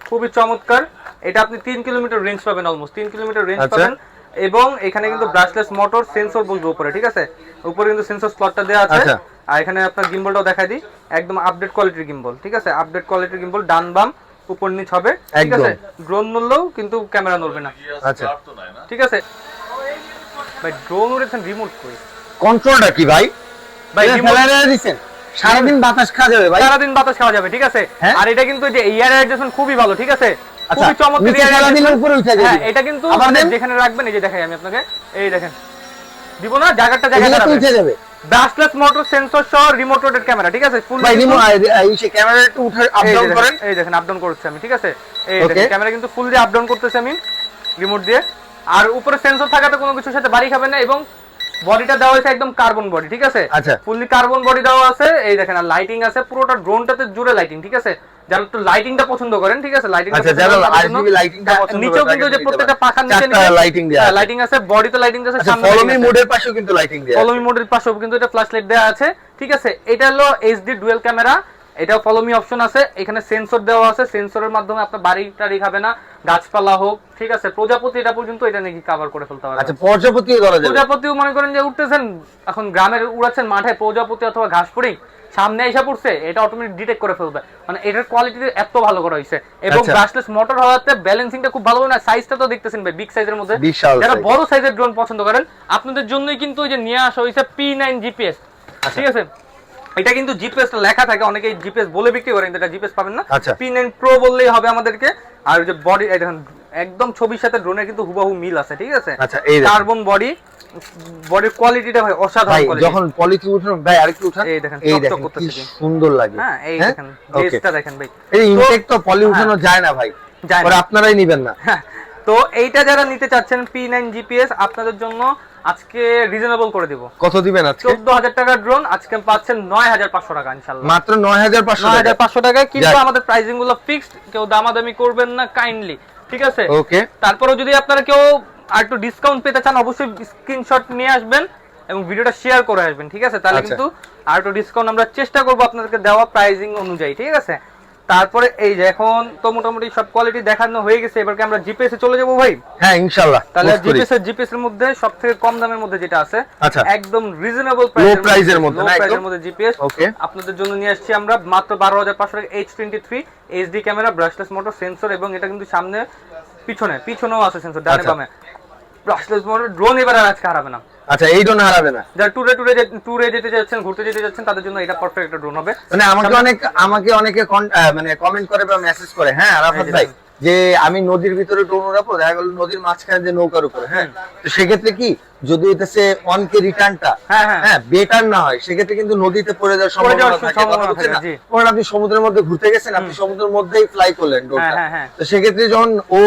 খুবই চমৎকার। এটা আপনি 3 কিলোমিটার রেঞ্জ পাবেন, অলমোস্ট 3 কিলোমিটার রেঞ্জ আচ্ছা। পাবেন। এবং এখানে কিন্তু ব্রাশলেস মোটর সেন্সর বলবো উপরে, ঠিক আছে? উপরে কিন্তু সেন্সর স্লটটা দেওয়া আছে। আচ্ছা। আর এখানে আপনার গিম্বলটাও দেখাই দিই, একদম আপডেট কোয়ালিটির গিম্বল, ঠিক আছে? আপডেট কোয়ালিটির গিম্বল, ডান বাম উপর নিচ হবে, ঠিক আছে? ড্রোন নড়লেও কিন্তু ক্যামেরা নড়বে না, আচ্ছা ঠিক আছে? ভাই ড্রোন উড়েছেন, রিমোট কই? কন্ট্রোলটা কি ভাই? ভাই এটা remote- ফেলাইয়া দিছেন, সারাদিন বাতাস খাওয়া যাবে ভাই। সারাদিন বাতাস খাওয়া যাবে, ঠিক আছে? হ্যাঁ? আর এটা কিন্তু যে এয়ার অ্যাডজাস্টমেন্ট খুবই ভালো, ঠিক আছে? আচ্ছা, খুবই চমৎকার নিচে air ফেলা দিলে adjustment। উপরে উঠে যাবে। হ্যাঁ, এটা কিন্তু আবার মানে দেন। যেখানে রাখবেন, এই যে দেখাই আমি আপনাকে, এই দেখেন, দিব না জায়গাটা এদিকে তো দাঁড়াবে। উঠে যাবে ব্রাশলেস মোটর সেন্সর সহ রিমোট রোটেট ক্যামেরা, ঠিক আছে? ফুল ভাই রিমোট এই সে ক্যামেরা একটু উঠে আপ ডাউন করেন। এই দেখেন আপ ডাউন করছি আমি, ঠিক আছে? এই Okay. দেখেন ক্যামেরা কিন্তু ফুল দিয়ে আপ ডাউন করতেছি আমি রিমোট দিয়ে। আর উপরে সেন্সর থাকাতে কোনো কিছুর সাথে বাড়ি খাবে না, এবং বডিটা দেওয়া হয়েছে একদম কার্বন বডি, ঠিক আছে, আচ্ছা ফুললি কার্বন বডি দেওয়া আছে। এই দেখেন, আর লাইটিং আছে পুরোটা ড্রোনটাতে জুড়ে লাইটিং, ঠিক আছে, যারা একটু লাইটিংটা পছন্দ করেন, ঠিক আছে, লাইটিং আচ্ছা যারা আরজিবি লাইটিংটা পছন্দ করেন নিচেও কিন্তু যে প্রত্যেকটা পাখার নিচে লাইটিং দেয়া আছে, লাইটিং আছে, বডিতে লাইটিং আছে, আচ্ছা সামনে ফলো মি মোডের পাশেও কিন্তু লাইটিং দেয়া আছে, ফলো মি মোডের পাশেও কিন্তু এটা ফ্ল্যাশ লাইট দেওয়া আছে, ঠিক আছে। এটা হলো এইচডি ডুয়াল ক্যামেরা, এটাও ফলো মি অপশন আছে, এখানে সেন্সর দেওয়া আছে, সেন্সরের মাধ্যমে আপনার বাড়িটা রেখাবে না, গাছপালা হোক, ঠিক আছে, প্রজাপতি এটা পর্যন্ত এটা নাকি কভার করে ফেলতে পারবে। আচ্ছা প্রজাপতিও ধরা যাবে, প্রজাপতিও মনে করেন যে উঠতেছেন এখন গ্রামের উড়াচ্ছেন মাঠে, প্রজাপতি অথবা ঘাস পড়ি সামনে এসে পড়ছে, এটা অটোমেটিক ডিটেক্ট করে ফেলবে, মানে এটার কোয়ালিটি এত ভালো করা হয়েছে, এবং ব্রাশলেস মোটর হওয়াতে ব্যালেন্সিংটা খুব ভালো, না সাইজটা তো দেখতেছেন ভাই, বিগ সাইজের মধ্যে, যারা বড় সাইজের ড্রোন পছন্দ করেন আপনাদের জন্যই কিন্তু ওই যে নিয়ে আসা হয়েছে P9 জিপিএস, ঠিক আছে। এটা কিন্তু জিপিএস লেখা থাকে, অনেকে জিপিএস বলে বিক্রি করেন, এটা জিপিএস পাবেন না, P9 প্রো বললেই হবে আমাদেরকে। আর যে বডি দেখেন একদম ছবির সাথে ড্রোনের কিন্তু হুবহু মিল আছে, ঠিক আছে, কার্বন বডি, বডির কোয়ালিটিটা ভাই অসাধারণ কোয়ালিটি। যখন পলিথি উঠানো ভাই আরেকটু উঠান, এই দেখেন চকচক করতেছে, কি সুন্দর লাগে, হ্যাঁ এই দেখেন বেসটা দেখেন ভাই, এই ইনটেক তো পলি উঠানো যায় না ভাই, পরে আপনারাই নেবেন না। তো এইটা যারা নিতে চাচ্ছেন P9 জিপিএস আপনাদের জন্য আজকে রিজনেবল করে দিব। কত দিবেন আজকে? 14000 টাকার ড্রোন আজকে পাচ্ছেন 9500 টাকা ইনশাআল্লাহ, মাত্র 9500 টাকায়। কিন্তু আমাদের প্রাইসিং গুলো ফিক্সড, কেউ দামাদামি করবেন না কাইন্ডলি, ঠিক আছে। ওকে, তারপরে যদি আপনারা কেউ আর একটু ডিসকাউন্ট পেতে চান অবশ্যই স্ক্রিনশট নিয়ে আসবেন এবং ভিডিওটা শেয়ার করে আসবেন, ঠিক আছে, তাহলে কিন্তু আর একটু ডিসকাউন্ট আমরা চেষ্টা করব আপনাদেরকে দেওয়া প্রাইসিং অনুযায়ী, ঠিক আছে। তারপরে এই যে এখন তো মোটামুটি সব কোয়ালিটি দেখানো হয়ে গেছে, এবারে আমরা জিপিএস এ চলে যাব ভাই। হ্যাঁ ইনশাআল্লাহ। তাহলে জিপিএস এর মধ্যে সবথেকে কম দামের মধ্যে যেটা আছে, একদম রিজনেবল প্রাইসের মধ্যে, না প্রাইসের মধ্যে জিপিএস আপনাদের জন্য নিয়ে আসছি আমরা মাত্র 12500 টাকা, H23 HD camera, brushless motor, sensor, এবং এটা কিন্তু সামনে পিছনেও আছে সেন্সর, ডানে বামে ব্রাশলেস মোটর। ড্রোন এবার আর আজকে হারাবে না। আচ্ছা এই ড্রোন হারাবে না, যারা ট্যুরে যেতে যাচ্ছেন, ঘুরতে যেতে যাচ্ছেন, তাদের জন্য এটা পারফেক্ট একটা ড্রোন হবে। মানে আমাকে অনেকে মানে কমেন্ট করে বা মেসেজ করে, হ্যাঁ আরাফাত ভাই যে আমি নদীর ভিতরে ড্রোন উড়াবো, দেখা গেল নদীর মাঝখানে যে নৌকার উপরে, হ্যাঁ তো সেক্ষেত্রে কি যদি হইতেছে 1K রিটার্নটা হ্যাঁ বেটার না হয়, সেক্ষেত্রে কিন্তু নদীতে পড়ে যাওয়ার সম্ভাবনা থাকে। কারণ আপনি সমুদ্রের মধ্যে ঘুরতে গেছেন, আপনি সমুদ্রের মধ্যেই ফ্লাই করলেন ড্রোনটা, তো সেক্ষেত্রে যখন ও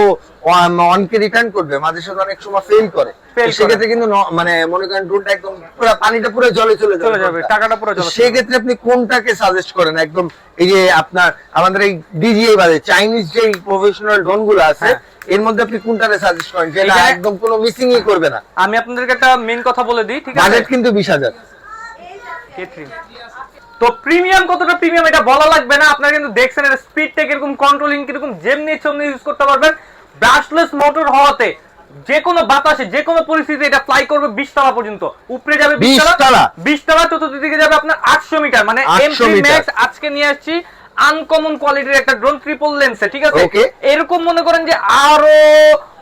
1K রিটার্ন করবে মাঝে সাথে অনেক সময় ফেল করে, সেক্ষেত্রে কিন্তু মানে মনে করেন ড্রোনটা একদম পুরো পানিটা পুরো জলে চলে যাবে, টাকাটা পুরো জলে। সেক্ষেত্রে আপনি কোনটাকে সাজেস্ট করেন? একদম এই যে আপনার আমাদের এই ডিজিআই বাদে চাইনিজ যে প্রফেশনাল ড্রোন গুলো আছে এর মধ্যে আপনি কোনটাকে সাজেস্ট করেন যেটা একদম কোনো মিসিংই করবে না? আমি আপনাদেরকে একটা মেইন কথা বলে দিই, ঠিক আছে, বাজেট কিন্তু 20000। তো প্রিমিয়াম কতটা প্রিমিয়াম এটা বলা লাগবে না, আপনারা কিন্তু দেখছেন এর স্পিডটা কিরকম, কন্ট্রোলিং কিরকম, যেমনি ইচ্ছা ইউজ করতে পারবেন। ব্রাশলেস মোটর হওয়াতে যে কোনো বাতাসে যে কোনো পরিস্থিতিতে এটা ফ্লাই করবে 20 তলা পর্যন্ত, উপরে যাবে 20 তলা, চতুর্দিকে যাবে আপনার 800 মিটার, মানে M3 Max আজকে নিয়ে আসছি আনকমন কোয়ালিটির একটা ড্রোন ট্রিপল লেন্সে, ঠিক আছে। এরকম মনে করেন যে আরো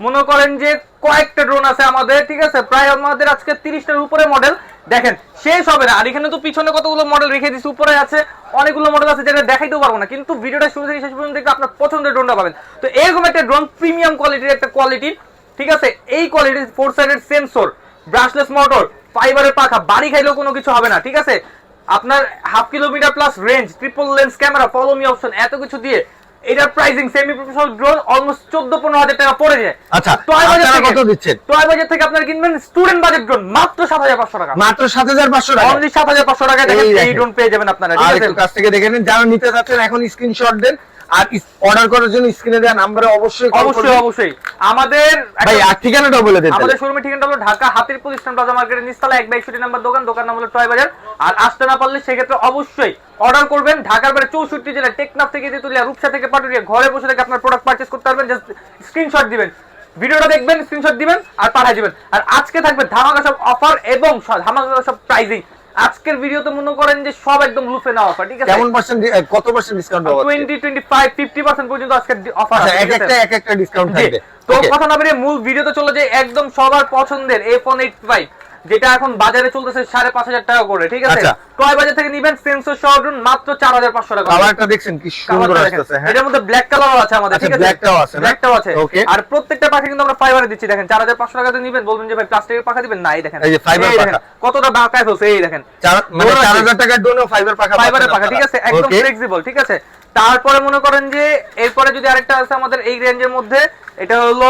মনে করেন যে কয়েকটা ড্রোন আছে আমাদের, ঠিক আছে, প্রায় আমাদের আজকে 30টার উপরে মডেল দেখেন, শেষ হবে না। আর এখানে তো পিছনে কতগুলো মডেল রেখে দিছি, উপরে আছে অনেকগুলো মডেল আছে যেটা দেখাইতেও পারবো না, কিন্তু ভিডিওটা শুরু থেকে শেষ পর্যন্ত দেখলে আপনার পছন্দের ড্রোনটা পাবেন। তো এরকম একটা ড্রোন প্রিমিয়াম কোয়ালিটির একটা কোয়ালিটি, ঠিক আছে, এই কোয়ালিটির 4 সাইডেড সেন্সর, ব্রাশলেস মোটর, ফাইবারের পাখা, বাড়ি খাইলেও কোনো কিছু হবে না, ঠিক আছে। আপনার 1/2 kilometre plus range, triple lens camera, follow me option, এত কিছু দিয়ে এটার pricing semi professional drone almost 14-15 টাকা পড়ে যায়। আচ্ছা আপনারা কত দিচ্ছেন? টয় বাজেট থেকে আপনারা কিনবেন স্টুডেন্ট বাজেট ড্রোন মাত্র 7500 টাকা, মাত্র 7500 টাকা, অনলি 7500 টাকা দেখেন এই ড্রোন পেয়ে যাবেন আপনারা, ঠিক আছে। একটু কাছ থেকে দেখে নিন, যারা নিতে চাচ্ছেন এখন স্ক্রিনশট দেন, আর অর্ডার করার জন্য স্ক্রিনে দেওয়া নম্বরে অবশ্যই আমাদের ভাই আর ঠিকানাটা বলে দেন। আমাদের শোরুমের ঠিকানাটা হলো ঢাকা হাতিরপুল ইস্টার্ন প্লাজা মার্কেটের নিচতলা 1/61 নাম্বার দোকান নাম হলো টয় বাজার। আর আসতে না পারলে সেক্ষেত্রে অবশ্যই অর্ডার করবেন। ঢাকার বাইরে 64 জেলা, টেকনাফ থেকে তেতুলিয়া, রূপসা থেকে পাটুরিয়া, ঘরে বসে থেকে আপনার প্রোডাক্ট পারচেজ করতে পারবেন। জাস্ট স্ক্রিনশট দিবেন, ভিডিওটা দেখবেন, স্ক্রিনশট দিবেন আর পাঠিয়ে দিবেন। আর আজকে থাকবে ধামাকা সব অফার এবং ধামাকা সব প্রাইজিং। আজকের ভিডিওতে মনে করেন যে সব একদম লুফে নেওয়া অফার, ঠিক আছে। কেমন পার্সেন্ট, কত পার্সেন্ট ডিসকাউন্ট হবে? 20, 25, 50% পর্যন্ত আজকে অফার আছে। একটা ডিসকাউন্ট থাকবে। তো কথা না বেরিয়ে মূল ভিডিওতে চলে যায়। একদম সবার পছন্দের A1 85 যেটা এখন বাজারে চলতেছে 5500 টাকা করে, ঠিক আছে। টয় বাজার থেকে নেবেন সেন্সর সহ ড্রোন মাত্র 4500 টাকা। কালারটা দেখছেন কি সুন্দর আসছে, হ্যাঁ। এর মধ্যে ব্ল্যাক কালারও আছে আমাদের, ঠিক আছে, ব্ল্যাকটাও আছে। আর প্রত্যেকটা পাখা কিন্তু আমরা ফাইবারে দিচ্ছি। দেখেন 4500 টাকাতে নেবেন, বলবেন যে ভাই প্লাস্টিকের পাখা দিবেন না, এই দেখেন এই যে ফাইবার পাখা কতটা বাঁকায় ফেলছে, এই দেখেন মানে 4000 টাকার ড্রোনও ফাইবারের পাখা, ঠিক আছে, একদম ফ্লেক্সিবল, ঠিক আছে। তারপরে মনে করেন যে এরপরে যদি আরেকটা আছে আমাদের এই রেঞ্জের মধ্যে, এটা হলো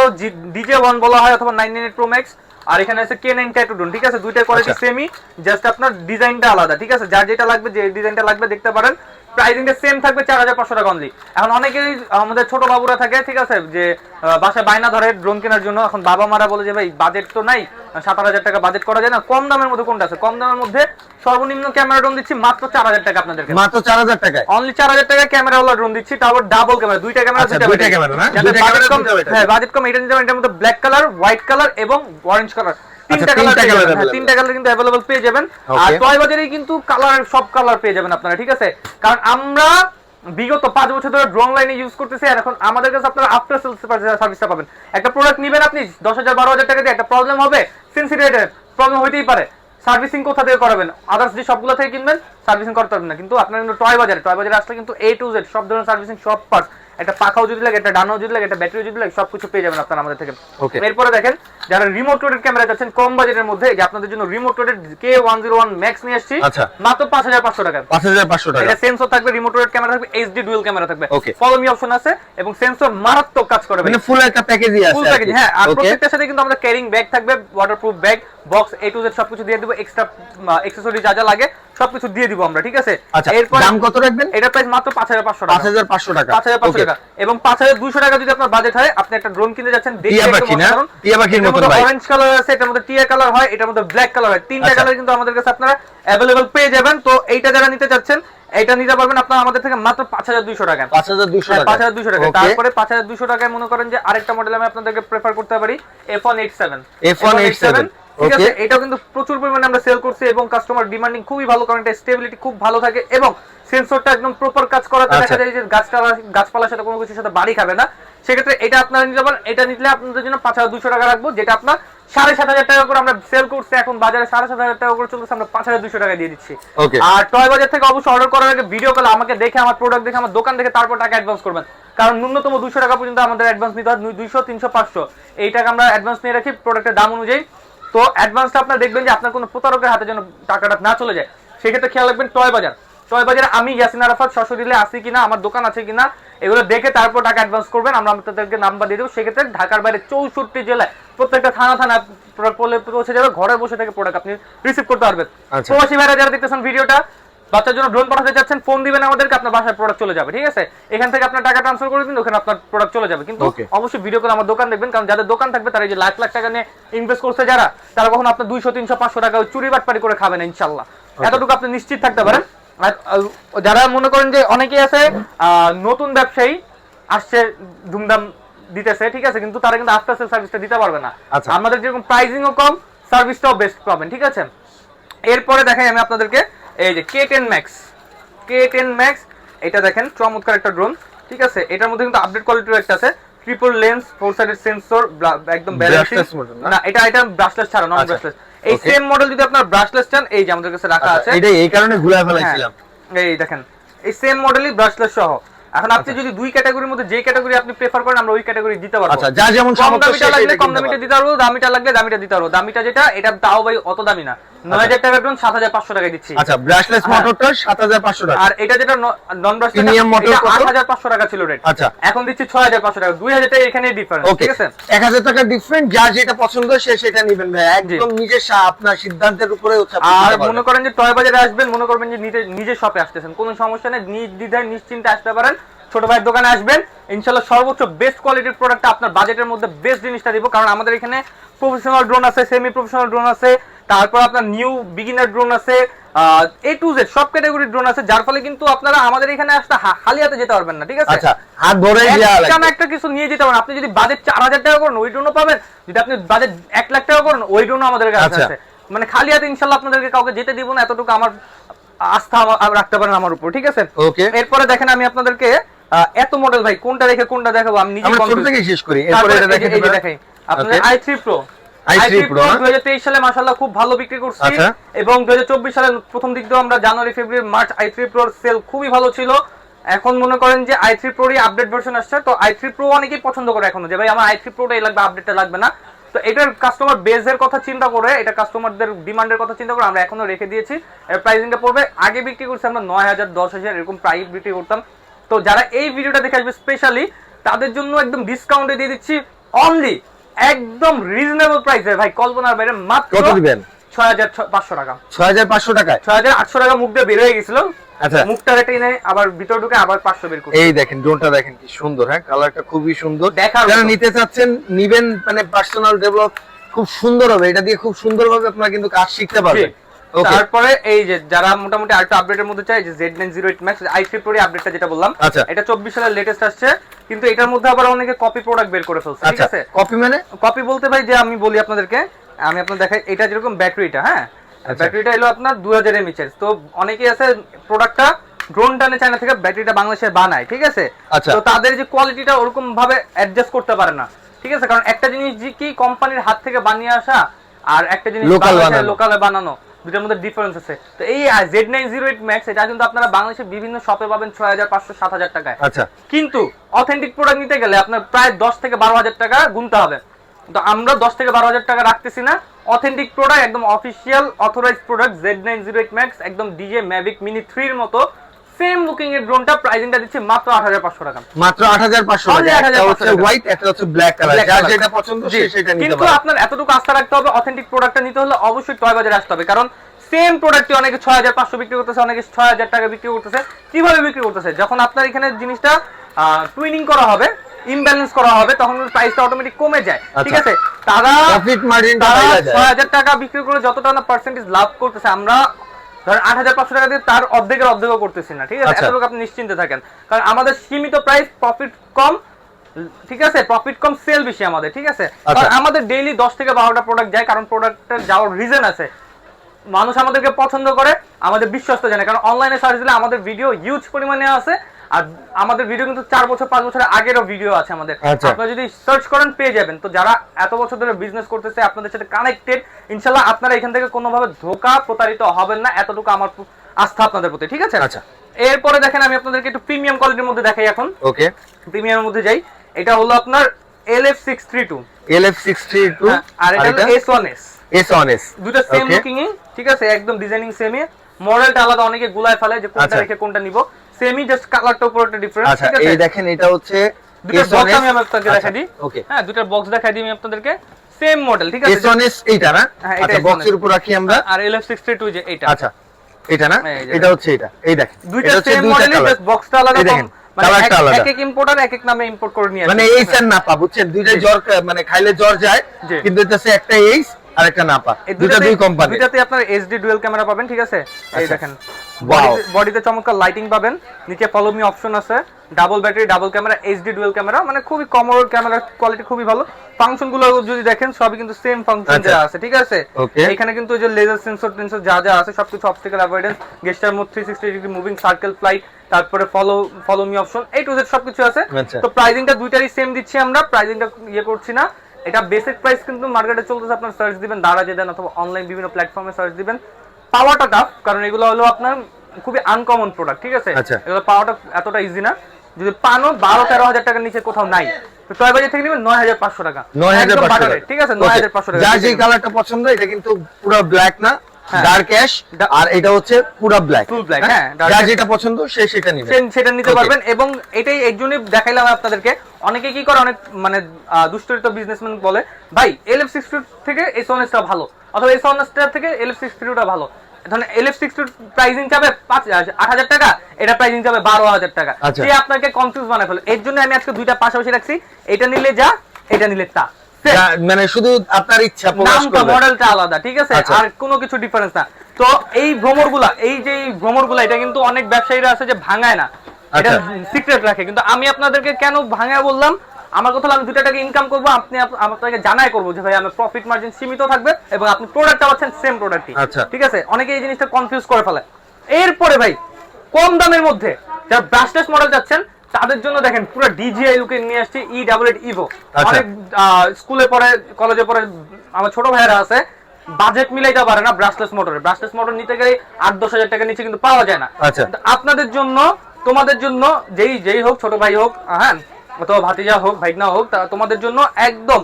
DJ1 বলা হয় অথবা 998 Pro Max, আর এখানে আছে K9 Tatodon, ঠিক আছে, দুইটা কোয়ালিটি সেমই, জাস্ট আপনার ডিজাইনটা আলাদা, ঠিক আছে, যার যেটা লাগবে যে ডিজাইনটা লাগবে দেখতে পারেন। প্রাইসিংটা সেম থাকবে 4500 টাকা অনলি। এখন অনেকেই আমাদের ছোট বাবুরা থাকে, ঠিক আছে, যে বাসায় বায়না ধরে ড্রোন কেনার জন্য, এখন বাবা মারা বলে যে ভাই বাজেট তো নাই, 7000 টাকা বাজেট করা যায় না, কম দামের মধ্যে কোনটা আছে? কম দামের মধ্যে সর্বনিম্ন ক্যামেরা ড্রোন দিচ্ছি মাত্র 4000 টাকা আপনাদেরকে, মাত্র 4000 টাকায় অনলি 4000 টাকা ক্যামেরা ওয়ালা ড্রোন দিচ্ছি, তারপর ডাবল ক্যামেরা, দুইটা ক্যামেরা, দুইটা ক্যামেরা না, দুইটা ক্যামেরা দিতে হবে। হ্যাঁ, বাজেট কম, এটা নিতে পারেন। এটার মধ্যে ব্ল্যাক কালার, হোয়াইট কালার এবং অরেঞ্জ কালার, তিনটা কালার কিন্তু अवेलेबल পেয়ে যাবেন। আর টয় বাজারেই কিন্তু কালার, সব কালার পেয়ে যাবেন আপনারা, ঠিক আছে, কারণ আমরা বিগত 5 বছর ধরে ড্রোন লাইনে ইউজ করতেছি, আর এখন আমাদের কাছে আপনারা আফটার সেলস সার্ভিসটা পাবেন। একটা প্রোডাক্ট নেবেন আপনি 10,000 12,000 টাকা দিয়ে, একটা প্রবলেম হবে, সিনসিয়ারিটি প্রবলেম হইতেই পারে, সার্ভিসিং কোথা থেকে করাবেন? আদার্স যে সবগুলো থেকে কিনবেন সার্ভিসিং করতে পারবেন না, কিন্তু আপনারা কিন্তু টয় বাজারে আসলে কিন্তু A to Z সব ধরনের সার্ভিসিং, সব পার্টস, একটা পাখাও যদি লাগে, একটা ডানাও যদি লাগে, একটা ব্যাটারি যদি লাগে, সবকিছু পেয়ে যাবেন আপনারা আমাদের থেকে। এরপরে দেখেন যারা রিমোট রোটেড ক্যামেরা চাচ্ছেন কম বাজেটের মধ্যে, যে আপনাদের জন্য রিমোট রোটেড K101 Max নিয়ে আসছি মাত্র 5500 টাকা। 5500 টাকা। এটা সেন্সর থাকবে, রিমোট রোটেড ক্যামেরা থাকবে, HD ডুয়াল ক্যামেরা থাকবে, ফলো মি অপশন আছে, এবং সেন্সর মারাত্মক কাজ করবে, মানে ফুল একটা প্যাকেজই আছে, ফুল প্যাকেজ। হ্যাঁ, আর প্রত্যেকটার সাথে কিন্তু আমাদের ক্যারিং ব্যাগ থাকবে, waterproof bag, box A to Z সবকিছু দিয়ে দিব, এক্সট্রা অ্যাকসেসরি যা যা লাগে সবকিছু দিয়ে দিব আমরা, ঠিক আছে। এরপর দাম কত রাখবেন? এটা প্রাইস মাত্র 5500 টাকা। 5500 টাকা, 5500 টাকা। এবং 5200 টাকা যদি আপনার বাজেট হয়, আপনি একটা ড্রোন কিনতে যাচ্ছেন, টিয়া পাখির মতো ভাই, অরেঞ্জ কালার আছে, এটার মধ্যে টিয়া কালার হয়, এটার মধ্যে ব্ল্যাক কালার হয়, তিনটা কালার কিন্তু আমাদের কাছে আপনারা अवेलेबल পেয়ে যাবেন। তো এইটা যারা নিতে যাচ্ছেন, এটা নিতে পারবেন আপনারা আমাদের থেকে মাত্র 5200 টাকা। 5200 টাকা, 5200 টাকা। তারপরে 5200 টাকায় মনে করেন যে আরেকটা মডেল আমি আপনাদেরকে প্রেফার করতে পারি, F187, ঠিক আছে, এটাও কিন্তু প্রচুর পরিমাণে আমরা সেল করছি এবং কাস্টমার ডিমান্ডিং খুবই ভালো, কারণ এটা স্টেবিলিটি খুব ভালো থাকে এবং সেন্সরটা একদম প্রপার কাজ করাতে দেখা যায় যে গাছপালার সাথে কোনো কিছুর সাথে বাড়ি খাবে না। সেক্ষেত্রে এটা আপনারা নিতে পারেন। এটা নিলে আপনাদের জন্য 5200 টাকা রাখবো, যেটা আপনার 7500 টাকা করে আমরা সেল করছি, এখন বাজারে 7500 টাকা করে চলতেছে, আমরা 5200 টাকা দিয়ে দিচ্ছি। আর টয় বাজার থেকে অবশ্যই অর্ডার করার আগে ভিডিও কল আমাকে দেখে, আমার প্রোডাক্ট দেখে, আমার দোকান দেখে তারপর টাকা অ্যাডভান্স করবেন, কারণ ন্যূনতম 200 টাকা পর্যন্ত আমাদের অ্যাডভান্স নিতে হয়, 200 300 500 এই টাকা আমরা অ্যাডভান্স নিয়ে রাখি প্রোডাক্টের দাম অনুযায়ী। তো অ্যাডভান্সটা আপনারা দেখবেন যে আপনার কোনো প্রতারকের হাতে যেন টাকাটা না চলে যায়, সেক্ষেত্রে খেয়াল রাখবেন। টয় বাজারে আমি ইয়াসিন আরাফাত সশরীরে আছি কিনা, আমার দোকান আছে কিনা, এগুলো দেখে তারপর টাকা অ্যাডভান্স করবেন, আমরা আপনাদেরকে নাম্বার দিয়ে দেবো। সেক্ষেত্রে ঢাকার বাইরে 64 জেলায় প্রত্যেকটা থানা পৌঁছে যাবে, ঘরে বসে থেকে প্রোডাক্ট আপনি রিসিভ করতে পারবেন। প্রবাসী ভাইরা যারা দেখতেছেন ভিডিওটা, বাচ্চার জন্য ড্রোন পাঠাতে যাচ্ছেন, ফোন দিবেন আমাদেরকে, আপনার বাসায় প্রোডাক্ট চলে যাবে, ঠিক আছে, এখান থেকে আপনার টাকা ট্রান্সফার করে দিন, ওখানে আপনার প্রোডাক্ট চলে যাবে। কিন্তু অবশ্যই ভিডিও করে আমার দোকান দেখবেন, কারণ যাদের দোকান থাকবে তারা এই যে লাখ লাখ টাকা নিয়ে ইনভেস্ট করছে যারা, তারা কখনো আপনার 200 300 500 টাকা চুরি বাটপারি করে খাবে না ইনশাআল্লাহ, এতটুকু আপনি নিশ্চিত থাকতে পারেন। আর যারা মনে করেন যে অনেকেই আছে নতুন ব্যবসায়ী আসছে ধুমধাম দিতেছে, ঠিক আছে, কিন্তু তারা কিন্তু আফটার সেল সার্ভিসটা দিতে পারবে না। আমাদের যেরকম প্রাইসিংও কম, সার্ভিসটাও বেস্ট পাবেন, ঠিক আছে। এরপরে দেখাই আমি আপনাদেরকে এই যে K10 Max, এটা দেখেন চমৎকার একটা ড্রোন, ঠিক আছে, এটার মধ্যে কিন্তু আপডেট কোয়ালিটির একটা আছে, ট্রিপল লেন্স, 4 সাইডেড সেন্সর, একদম ব্যালেন্সিং না, এটা ব্রাশলেস ছাড়া, নন ব্রাশলেস। এই সেম মডেল যদি আপনার ব্রাশলেস চান, এই যে আমাদের কাছে রাখা আছে, এটা এই কারণে ঘুরে ফেলাইছিলাম, এই দেখেন এই সেম মডেলই ব্রাশলেস সহ। এখন আপনি যদি দুই ক্যাটাগরির মধ্যে যে ক্যাটাগরি আপনি প্রেফার করেন, আমরা ওই ক্যাটাগরি দিতে পারবো। আচ্ছা, যা যেমন দামিটা লাগলে কম দামিটা দিতে পারবো, দামিটা লাগলে দামিটা দিতে পারবো। দামিটা যেটা, এটা তাও ভাই অত দামি না, 9000 টাকার ড্রোন 7500 টাকায় দিচ্ছি। আচ্ছা, ব্রাশলেস মোটরটা 7500 টাকা, আর এটা যেটা নন ব্রাশলেস প্রিমিয়াম মোটর 8500 টাকা ছিল রেট, আচ্ছা এখন দিচ্ছি 6500 টাকা, 2000 টাকা এখানে ডিফারেন্স, ঠিক আছে, 1000 টাকা ডিফারেন্ট, যার যেটা পছন্দ সে সেটা নেবেন ভাই, একদম নিজের আপনার সিদ্ধান্তের উপরে। আর মনে করেন যে টয় বাজারে আসবেন, মনে করবেন যে নিজের শপে আসতেছেন, কোনো সমস্যা নেই, নির্দ্বিধায় নিশ্চিন্তে আসতে পারেন, ছোট ভাইয়ের দোকানে আসবেন, ইনশাআল্লাহ সর্বোচ্চ বেস্ট কোয়ালিটির প্রোডাক্ট আপনার বাজেটের মধ্যে বেস্ট জিনিসটা দিব, কারণ আমাদের এখানে প্রফেশনাল ড্রোন আছে, সেমি প্রফেশনাল ড্রোন আছে, তারপর আপনার নিউ বিগিনার ড্রোন আছে, A to Z সব ক্যাটাগরির ড্রোন আছে, যার ফলে কিন্তু আপনারা আমাদের এখানে আসতে খালি হাতে যেতে পারবেন না, ঠিক আছে, আচ্ছা হাত ধরে একটা কিছু নিয়ে যেতে পারেন। আপনি যদি বাজেট 4000 টাকা করেন, ওই ড্রোনও পাবেন, যদি আপনি বাজেট 1 লাখ টাকা করেন, ওই ড্রোনও আমাদের কাছে আছে, মানে খালি হাতে ইনশাআল্লাহ আপনাদেরকে কাউকে যেতে দিব না, এতটুকু আমার আস্থা রাখতে পারেন আমার উপর, ঠিক আছে। এরপরে দেখেন আমি আপনাদেরকে এত মডেল ভাই কোনটা রেখে কোনটা দেখাবো, আমি নিজে শুরু থেকে শেষ করি। এরপরে এটা দেখাই আপনাদের i3 Pro 2023 সালে মাশাআল্লাহ খুব ভালো বিক্রি করছি, এবং 2024 সালে প্রথম দিক দিয়ে আমরা জানুয়ারি ফেব্রুয়ারি মার্চ i3 Pro এর সেল খুবই ভালো ছিল। এখন মনে করেন যে i3 Pro এর আপডেট ভার্সন আসছে, তো i3 Pro অনেকেই পছন্দ করে এখনো, যে ভাই আমার i3 Pro টাই লাগবে, আপডেটটা লাগবে না। তো এটার কাস্টমার বেজের কথা চিন্তা করে, এটা কাস্টমারদের ডিমান্ডের কথা চিন্তা করে আমরা এখনো রেখে দিয়েছি। এর প্রাইসিংটা পড়বে, আগে বিক্রি করছি আমরা 9000 10,000 এরকম প্রাইস বিক্রি করতাম, তো যারা এই ভিডিওটা দেখে আসবে স্পেশালি তাদের জন্য একদম ডিসকাউন্টে দিয়ে দিচ্ছি অনলি একদম রিজনেবল প্রাইসে ভাই, কল্পনার বাইরে, মাত্র কত দিবেন? 6500 টাকা। 6500 টাকায় 6800 টাকা মুখ দিয়ে বের হয়ে গেছিল, আচ্ছা মুখটা রেটে এনে আবার ভিতর ঢুকে আবার 500 বের করছে। এই দেখেন ড্রোনটা দেখেন কি সুন্দর, হ্যাঁ কালারটা খুবই সুন্দর। দেখার যারা মতো। নিতে চাচ্ছেন নিবেন, মানে পার্সোনাল ডেভেলপ খুব সুন্দর হবে, এটা দিয়ে খুব সুন্দরভাবে আপনারা কিন্তু কাজ শিখতে পারবেন। ওকে, তারপরে এই যে যারা মোটামুটি আরেকটা আপডেটের মধ্যে চাই, যে Z908 Max i3 Pro আপডেটটা যেটা বললাম, আচ্ছা এটা 24 সালের লেটেস্ট আসছে, কিন্তু এটার মধ্যে আবার অনেকে কপি প্রোডাক্ট বের করে ফেলছে, ঠিক আচ্ছা আছে? কপি মানে? কপি বলতে ভাই যে আমি বলি আপনাদেরকে, আমি আপনাদের দেখাই, এটা যেরকম ব্যাটারিটা, হ্যাঁ আচ্ছা। ব্যাটারিটা এলো আপনার 2000 mAh। তো অনেকেই আছে প্রোডাক্টটা ড্রোন টানে চায়না থেকে ব্যাটারিটা বাংলাদেশে বানায়, ঠিক আছে? আচ্ছা। তো তাদের যে কোয়ালিটিটা ওরকম ভাবে অ্যাডজাস্ট করতে পারে না, ঠিক আছে? কারণ একটা জিনিস যে কি কোম্পানির হাত থেকে বানিয়ে আসা আর একটা জিনিস Local বানানো। লোকালে বানানো, দুটার মধ্যে ডিফারেন্স আছে। তো এই Z908 Max এটা কিন্তু আপনারা বাংলাদেশে বিভিন্ন শপে পাবেন 6500 7000 টাকায়। আচ্ছা কিন্তু অথেন্টিক প্রোডাক্ট নিতে গেলে আপনার প্রায় 10 থেকে 12000 টাকা গুনতে হবে। তো আমরা 10 থেকে 12000 টাকা রাখতেছি না। অথেন্টিক প্রোডাক্ট, একদম official authorised product Z908 Max, একদম DJ Mavic Mini 3 এর মতো সেম লুকিং এর ড্রোনটা প্রাইসিংটা দিচ্ছি মাত্র 8500 টাকা। মাত্র 8500 টাকা। একটা হচ্ছে হোয়াইট, একটা হচ্ছে ব্ল্যাক কালার, যার যেটা পছন্দ সে সেটা নিতে কিন্তু পারে। আপনার এতটুকু আস্থা রাখতে হবে, অথেন্টিক প্রোডাক্টটা নিতে হলে অবশ্যই টয় বাজারে আসতে হবে, কারণ সেম প্রোডাক্টটি অনেকে 6500 বিক্রি করতেছে, অনেকে 6000 টাকা বিক্রি করতেছে। কিভাবে বিক্রি করতেছে? যখন আপনার এখানে জিনিসটা টুইনিং করা হবে, ইমব্যালেন্স করা হবে, তখন প্রাইসটা অটোমেটিক কমে যায়, ঠিক আছে? তারা প্রফিট মার্জিনটা তারা বাইরে যায়। 6000 টাকা বিক্রি করে যতটা না পার্সেন্টেজ লাভ করতেছে, আমরা ধরেন 8500 টাকা দিয়ে তার অর্ধেকও করতেছি না, ঠিক আছে? আচ্ছা। এতটুকু আপনি নিশ্চিন্তে থাকেন, কারণ আমাদের সীমিত প্রাইস, প্রফিট কম, ঠিক আছে? প্রফিট কম, সেল বেশি আমাদের, ঠিক আছে? কারণ আমাদের ডেইলি 10 থেকে 12টা প্রোডাক্ট যায়, কারণ প্রোডাক্টের যাওয়ার রিজন আছে। মানুষ আমাদেরকে পছন্দ করে, আমাদের বিশ্বস্ত জানে, কারণ অনলাইনে সার্চ দিলে আমাদের ভিডিও হিউজ পরিমাণে আছে, আর আমাদের ভিডিও কিন্তু 4 বছর 5 বছরের আগেরও ভিডিও আছে আমাদের। আচ্ছা। আপনারা যদি সার্চ করেন পেয়ে যাবেন। তো যারা এত বছর ধরে বিজনেস করতেছে, আপনাদের সাথে কানেক্টেড, ইনশাআল্লাহ আপনারা এখান থেকে কোনোভাবে ধোঁকা প্রতারিত হবেন না, এতটুকু আমার আস্থা আপনাদের প্রতি, ঠিক আছে? আচ্ছা। এরপরে দেখেন আমি আপনাদেরকে একটু প্রিমিয়াম কোয়ালিটির মধ্যে দেখাই এখন। ওকে, প্রিমিয়ামের মধ্যে যাই। এটা হলো আপনার LF632, LF632, আর এটা হলো S1S। S1S দুটো সেম Okay. লুকিং, ঠিক আছে? একদম ডিজাইনিং সেমই, মডেলটা আলাদা, অনেকে গুলায় ফেলে যে কোনটা আচ্ছা। রেখে কোনটা নিব, সেমই, জাস্ট কালারটা উপরে একটা ডিফারেন্স, আচ্ছা ঠিক আছে? এই দেখেন এটা হচ্ছে দুটো বক্স S1S। আমি আপনাদেরকে দেখাই দিই। ওকে, হ্যাঁ, দুটো বক্স দেখাই দিই আমি আপনাদেরকে, সেম মডেল, ঠিক আছে? S1S এইটা না? হ্যাঁ, এটা আচ্ছা S1S বক্সের উপর রাখি আমরা। আর LF632 যে এটা, আচ্ছা এটা না? এই যে এটা হচ্ছে এটা, এই দেখেন দুইটা এটা হচ্ছে সেম দুইটা মডেলই, কালার। জাস্ট বক্সটা আলাদা, এই দেখেন, মানে কালারটা আলাদা। এক এক ইম্পোর্টার এক এক নামে ইম্পোর্ট করে নিয়ে আসে, মানে এইচ আর নাপা, বুঝছেন? দুইটাই জ্বর, মানে খাইলে জ্বর যায়, জি। কিন্তু এটা হচ্ছে একটা এইচ আর একটা নাপা, এই দুইটা দুই কোম্পানি। দুইটাতে আপনার HD ডুয়াল ক্যামেরা পাবেন, ঠিক আছে? এই আচ্ছা। দেখেন, Wow. বডিতে চমৎকার লাইটিং পাবেন, নিচে ফলো মি অপশন আছে, double battery, double camera, HD dual camera, মানে খুবই কমোড, ক্যামেরা কোয়ালিটি খুবই ভালো। ফাংশন গুলো যদি দেখেন সবই কিন্তু সেম ফাংশন আচ্ছা। দেওয়া আছে, ঠিক আছে? Okay. এখানে কিন্তু ওই যে লেজার সেন্সর টেন্সর যা যা আছে সবকিছু, obstacle avoidance, gesture mode, 360 degree moving circle flight, তারপরে follow me option, A to Z সবকিছু আছে। আচ্ছা। তো প্রাইসিংটা দুইটারই সেম দিচ্ছি আমরা, প্রাইসিংটা ইয়ে করছি না। এটা বেসিক প্রাইস কিন্তু মার্কেটে চলতেছে, আপনার সার্চ দিবেন দারাজে দেন অথবা অনলাইন বিভিন্ন প্ল্যাটফর্মে সার্চ দিবেন। পাওয়াটা টাফ, কারণ এগুলো হলো আপনার খুবই আনকমন প্রোডাক্ট, ঠিক আছে? আচ্ছা। এগুলো পাওয়াটা এতটা ইজি না, যদি পানো 12-13 টাকার নিচে কোথাও নাই। তো টয় বাজার থেকে নেবেন 9500 টাকা, 9500 একদম বাটারে, টাকা, ঠিক আছে? 9500 টাকা। যার যে কালারটা পছন্দ, এটা কিন্তু পুরো ব্ল্যাক না, হ্যাঁ। ডার্ক অ্যাশ, আর এটা হচ্ছে পুরো ব্ল্যাক, Full black, হ্যাঁ, dark যার ash। যেটা পছন্দ সে সেটা নিবে, সেটা নিতে Okay. পারবেন। এবং এটাই এই জন্যই দেখাইলাম আপনাদেরকে। অনেকে কি করে, অনেক মানে দুষ্টরিত বিজনেসম্যান বলে, ভাই LF632 থেকে S1S টা ভালো, অথবা S1S থেকে LF632 টা ভালো। ধরেন LF632 প্রাইসিং যাবে 8000 টাকা, এটা প্রাইসিং যাবে 12000 টাকা, আচ্ছা। সে আপনাকে কনফিউজ বানায় ফেলে। এর জন্য আমি আজকে দুইটা পাশাপাশি রাখছি, এটা নিলে যা, এটা নিলে তা, মানে শুধু আপনার ইচ্ছা প্রকাশ নামটা করবে। মডেলটা আলাদা, ঠিক আছে? আচ্ছা। আর কোনো কিছু ডিফারেন্স না। তো এই ভ্রমরগুলা, এই যে ভ্রমরগুলা, এটা কিন্তু অনেক ব্যবসায়ীরা আছে যে ভাঙায় না, এটা আচ্ছা। সিক্রেট রাখে। কিন্তু আমি আপনাদেরকে কেন ভাঙায় বললাম, আমার কথা হলো আমি 2 টাকা ইনকাম করবো, আপনাকে জানাই করবো যে ভাই আমার প্রফিট মার্জিন সীমিত থাকবে এবং আপনি প্রোডাক্টটা পাচ্ছেন সেম প্রোডাক্টই, আচ্ছা। ঠিক আছে? অনেকে এই জিনিসটা কনফিউজ করে ফেলে। এরপরে ভাই কম দামের মধ্যে যারা ব্রাশলেস মডেল যাচ্ছেন, তাদের জন্য দেখেন পুরো DJI লুকে নিয়ে আসছি E88 Evo। আচ্ছা। অনেক স্কুলে পড়ে, কলেজে পড়ে আমার ছোট ভাইয়েরা আছে, বাজেট মিলাইতে পারে না ব্রাশলেস মোটরে। ব্রাশলেস মোটর নিতে গেলে 8-10 হাজার টাকা নিচে কিন্তু পাওয়া যায় না। আচ্ছা। আপনাদের জন্য, তোমাদের জন্য, যেই হোক, ছোট ভাই হোক, হ্যাঁ, অথবা ভাতিজা হোক, ভাইগনা হোক, তোমাদের জন্য একদম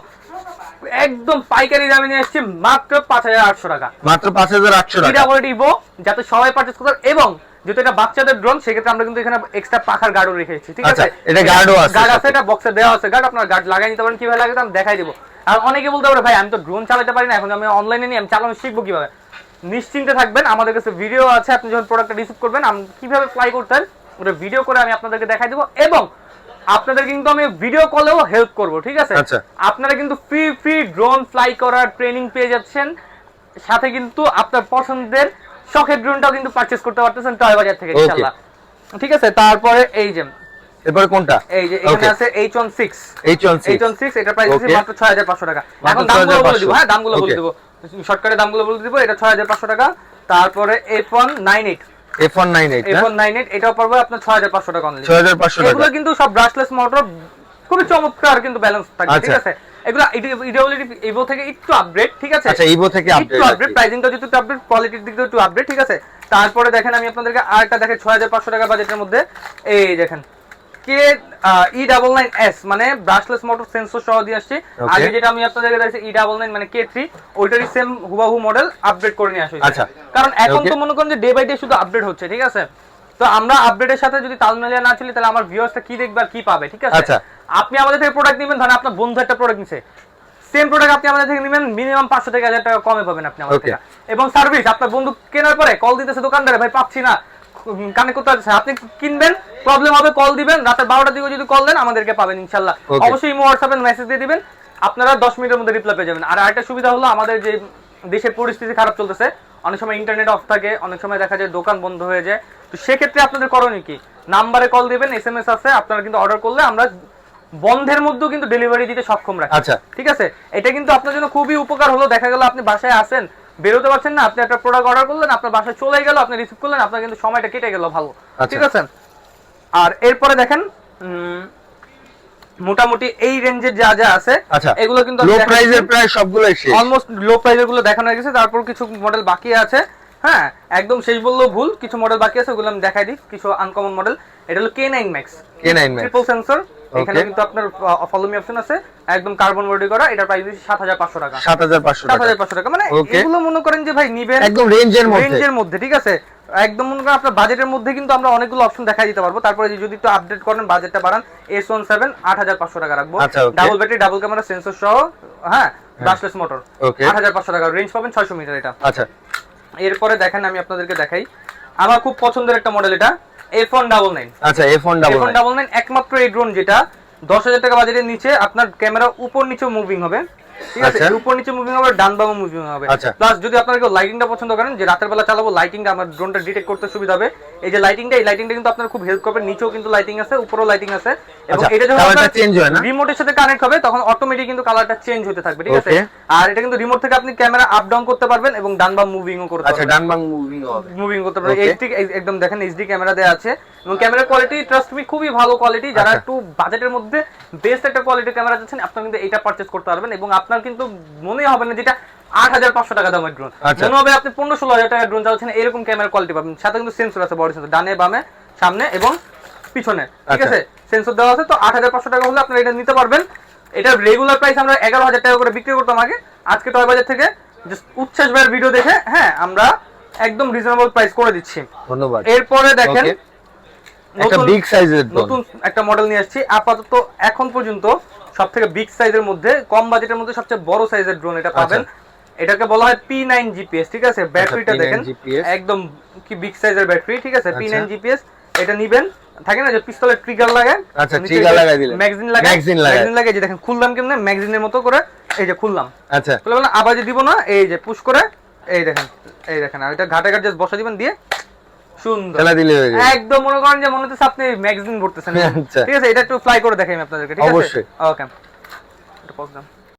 একদম পাইকারি দামে নিয়ে আসছি মাত্র 5800 টাকা, মাত্র 5800 টাকা। E88 Evo, যাতে সবাই পারচেজ করতে পারে। এবং যেহেতু এটা বাচ্চাদের ড্রোন, সেক্ষেত্রে আমরা কিন্তু এখানে এক্সট্রা পাখার গার্ডও রেখেছি, ঠিক আছে? এটা গার্ডও আছে, গার্ড আছে, এটা বক্সে দেওয়া আছে গার্ড, আপনারা গার্ড লাগাই নিতে পারেন, কিভাবে লাগে আমি দেখাই দিব। আর অনেকে বলতে পারে ভাই আমি তো ড্রোন চালাতে পারি না, এখন আমি অনলাইনে নিয়ে আমি চালানো শিখবো কিভাবে? নিশ্চিন্তে থাকবেন, আমাদের কাছে ভিডিও আছে, আপনি যখন প্রোডাক্টটা রিসিভ করবেন আমি কিভাবে ফ্লাই করতেন ওটা ভিডিও করে আমি আপনাদেরকে দেখাই দেবো, এবং আপনাদের কিন্তু আমি ভিডিও কলেও হেল্প করব, ঠিক আছে? আপনারা কিন্তু ফ্রি ড্রোন ফ্লাই করার ট্রেনিং পেয়ে যাচ্ছেন, সাথে কিন্তু আপনার পছন্দের শখের ড্রোনটাও কিন্তু পারচেজ করতে পারতেছেন টয় বাজার থেকে ইনশাআল্লাহ, ঠিক আছে? তারপরে এই যে এরপরে কোনটা, এই যে এখানে আছে H16, এটা প্রাইস আছে মাত্র 6500 টাকা। এখন দামগুলো বলে দিব, হ্যাঁ দামগুলো বলে দিব, শর্টকাটে দামগুলো বলে দিব। এটা 6500 টাকা। তারপরে F198 এটাও পড়বে আপনার 6500 টাকা অনলি, 6500 টাকা। এগুলো কিন্তু সব ব্রাশলেস মোটর, খুবই চমৎকার কিন্তু ব্যালেন্স থাকবে, ঠিক আছে? এগুলো ইভো থেকে একটু আপডেট, ঠিক আছে? আচ্ছা, ইভো থেকে আপডেট, প্রাইসিংটা যদি একটু আপডেট, কোয়ালিটির দিক থেকে একটু আপডেট, ঠিক আছে? তারপরে দেখেন আমি আপনাদেরকে আরেকটা দেখে 6500 টাকা বাজেটের মধ্যে, এই দেখেন কে E99S, মানে ব্রাশলেস মোটর সেন্সর সহ দিয়ে আসছে। আগে যেটা আমি আপনাদেরকে দেখাচ্ছি E99 মানে K3, ওইটারই সেম হুবাহু মডেল আপডেট করে নিয়ে আসছে। আচ্ছা, কারণ এখন তো মনে করেন যে ডে বাই ডে শুধু আপডেট হচ্ছে, ঠিক আছে? তো আমরা আপডেটের সাথে যদি তাল মিলিয়ে না চলি, তাহলে আমার ভিউয়ার্সটা কি দেখবে আর কি পাবে, ঠিক আছে? আচ্ছা, আপনি আমাদের থেকে প্রোডাক্ট নেবেন, ধরেন আপনার বন্ধু একটা প্রোডাক্ট নিছে, সেম প্রোডাক্ট আপনি আমাদের থেকে নেবেন মিনিমাম 500 থেকে 1000 টাকা কমে পাবেন আপনি আমাদের থেকে। এবং সার্ভিস, আপনার বন্ধু কেনার পরে কল দিতেছে দোকানদারে, ভাই পাচ্ছি না, কানে করতে আছে, আপনি কিনবেন, প্রবলেম হবে, কল দিবেন, রাতে 12টার দিকে যদি কল দেন আমাদেরকে পাবেন ইনশাআল্লাহ। অবশ্যই ইমো হোয়াটসঅ্যাপে মেসেজ দিয়ে দিবেন, আপনারা 10 মিনিটের মধ্যে রিপ্লাই পেয়ে যাবেন। আর আরেকটা সুবিধা হলো, আমাদের যে দেশের পরিস্থিতি খারাপ চলতেছে, অনেক সময় ইন্টারনেট অফ থাকে, অনেক সময় দেখা যায় দোকান বন্ধ হয়ে যায়, তো সেক্ষেত্রে আপনাদের করণীয় কি, নাম্বারে কল দিবেন, SMS আছে, আপনারা কিন্তু অর্ডার করলে আমরা বন্ধের মধ্যেও কিন্তু ডেলিভারি দিতে সক্ষম রাখি, আচ্ছা, ঠিক আছে? এটা কিন্তু আপনার জন্য খুবই উপকার হলো। দেখা গেল আপনি বাসায় আসেন, বেরোতে পারছেন না, আপনি একটা প্রোডাক্ট অর্ডার করলেন, আপনার বাসায় চলে গেল, আপনি রিসিভ করলেন, আপনার কিন্তু সময়টা কেটে গেল ভালো, ঠিক আছে? আর এরপরে দেখেন মোটামুটি এই রেঞ্জের যা যা আছে এগুলো কিন্তু লো প্রাইসের প্রায় সবগুলোই শেষ, অলমোস্ট লো প্রাইসের গুলো দেখানো হয়ে গেছে। তারপর কিছু মডেল বাকি আছে, হ্যাঁ একদম শেষ বললেও ভুল, কিছু মডেল বাকি আছে, ওগুলো আমি দেখাই দিই। কিছু আনকমন মডেল, এটা হলো K9 Max ট্রিপল সেন্সর, এখানে কিন্তু আপনার ফলো মি অপশন আছে, একদম কার্বন বডি করা, এটার প্রাইস 7500 টাকা, 7500 টাকা। মানে এগুলো মনে করেন যে ভাই নিবেন একদম রেঞ্জের মধ্যে, ঠিক আছে? একদম মনে করেন আপনার বাজেটের মধ্যে কিন্তু আমরা অনেকগুলো অপশন দেখাই দিতে পারবো। তারপরে যদি একটু আপডেট করেন, বাজেটটা বাড়ান, S17 8500 টাকা রাখবো, double battery, double camera, sensor সহ, হ্যাঁ ব্রাশলেস মোটর, 8500 টাকা, রেঞ্জ পাবেন 600 মিটার এটা। আচ্ছা, এরপরে দেখেন আমি আপনাদেরকে দেখাই আমার খুব পছন্দের একটা মডেল, এটা F199। আচ্ছা, F199 একমাত্র এই ড্রোন যেটা 10000 টাকা বাজেটের নিচে, আপনার ক্যামেরা উপর নিচে মুভিং হবে, ঠিক আছে? উপর নিচে মুভিং হবে, ডান বামে মুভিং হবে। প্লাস যদি আপনারা কেউ লাইটিংটা পছন্দ করেন, যে রাতের বেলা চালাবো, লাইটিংটা আমার ড্রোনটা ডিটেক্ট করতে সুবিধা হবে, এই যে লাইটিংটা, এই লাইটিংটা কিন্তু আপনার খুব হেল্প করবে। নিচেও কিন্তু লাইটিং আছে, উপরেও লাইটিং আছে, এবং এটা যখন কালারটা চেঞ্জ হয় না, রিমোটের সাথে কানেক্ট হবে, তখন অটোমেটিক কিন্তু কালারটা চেঞ্জ হতে থাকবে, ঠিক আছে? আর এটা কিন্তু রিমোট থেকে আপনি ক্যামেরা আপ ডাউন করতে পারবেন এবং ডান বাম মুভিংও করতে পারবেন। আচ্ছা, ডান বাম মুভিং করতে পারবেন। এইচডি একদম দেখেন, এইচডি ক্যামেরা দেয়া আছে, এবং ক্যামেরার কোয়ালিটি ট্রাস্ট মি খুবই ভালো কোয়ালিটি। যারা একটু বাজেটের মধ্যে বেস্ট একটা কোয়ালিটির ক্যামেরা চাচ্ছেন, আপনারা কিন্তু এটা পারচেজ করতে পারবেন, এবং আপনার কিন্তু মনে হবে না যেটা 8500 টাকা দামের ড্রোন, মনে হবে আপনি 15-16 টাকার ড্রোন চালাচ্ছেন, এরকম ক্যামেরা কোয়ালিটি পাবেন। সাথে কিন্তু সেন্সর আছে, বডি সেন্সর, ডানে বামে সামনে এবং পিছনে, ঠিক আছে? সেন্সর দেওয়া আছে। তো 8500 টাকা হলে আপনারা এটা নিতে পারবেন। এটা রেগুলার প্রাইস আমরা 11000 টাকা করে বিক্রি করতাম আগে, আজকে টয় বাজার থেকে জাস্ট উচ্ছ্বাস ভাইয়ের ভিডিও দেখে, হ্যাঁ আমরা একদম রিজনেবল প্রাইস করে দিচ্ছি। ধন্যবাদ। এরপরে দেখেন একটা বিগ সাইজের নতুন একটা মডেল নিয়ে আসছি, আপাতত এখন পর্যন্ত সবথেকে বিগ সাইজের মধ্যে, কম বাজেটের মধ্যে সবচেয়ে বড় সাইজের ড্রোন এটা পাবেন। এটাকে বলা হয় P9 GPS, ঠিক আছে? ব্যাটারিটা দেখেন একদম কি বিগ সাইজের ব্যাটারি, ঠিক আছে? P9 GPS এটা নিবেন, থাকে না যে পিস্তলের ট্রিগার লাগে, আচ্ছা ট্রিগার লাগাই দিলেন, ম্যাগাজিন লাগে, যে দেখেন খুললাম কেমনে, ম্যাগাজিনের মতো করে, এই যে খুললাম, আচ্ছা বলে আবার যে দিব না, এই যে পুশ করে, এই দেখেন আর এটা ঘাটে ঘাট জাস্ট বসা দিবেন, দিয়ে সুন্দর খেলা দিলে হয়ে যায়, একদম মনে করেন যে মনে হচ্ছে আপনি ম্যাগাজিন ভরতেছেন, ঠিক আছে? এটা একটু ফ্লাই করে দেখাই আমি আপনাদেরকে, ঠিক আছে? অবশ্যই, ওকে, এটা পজ দাও।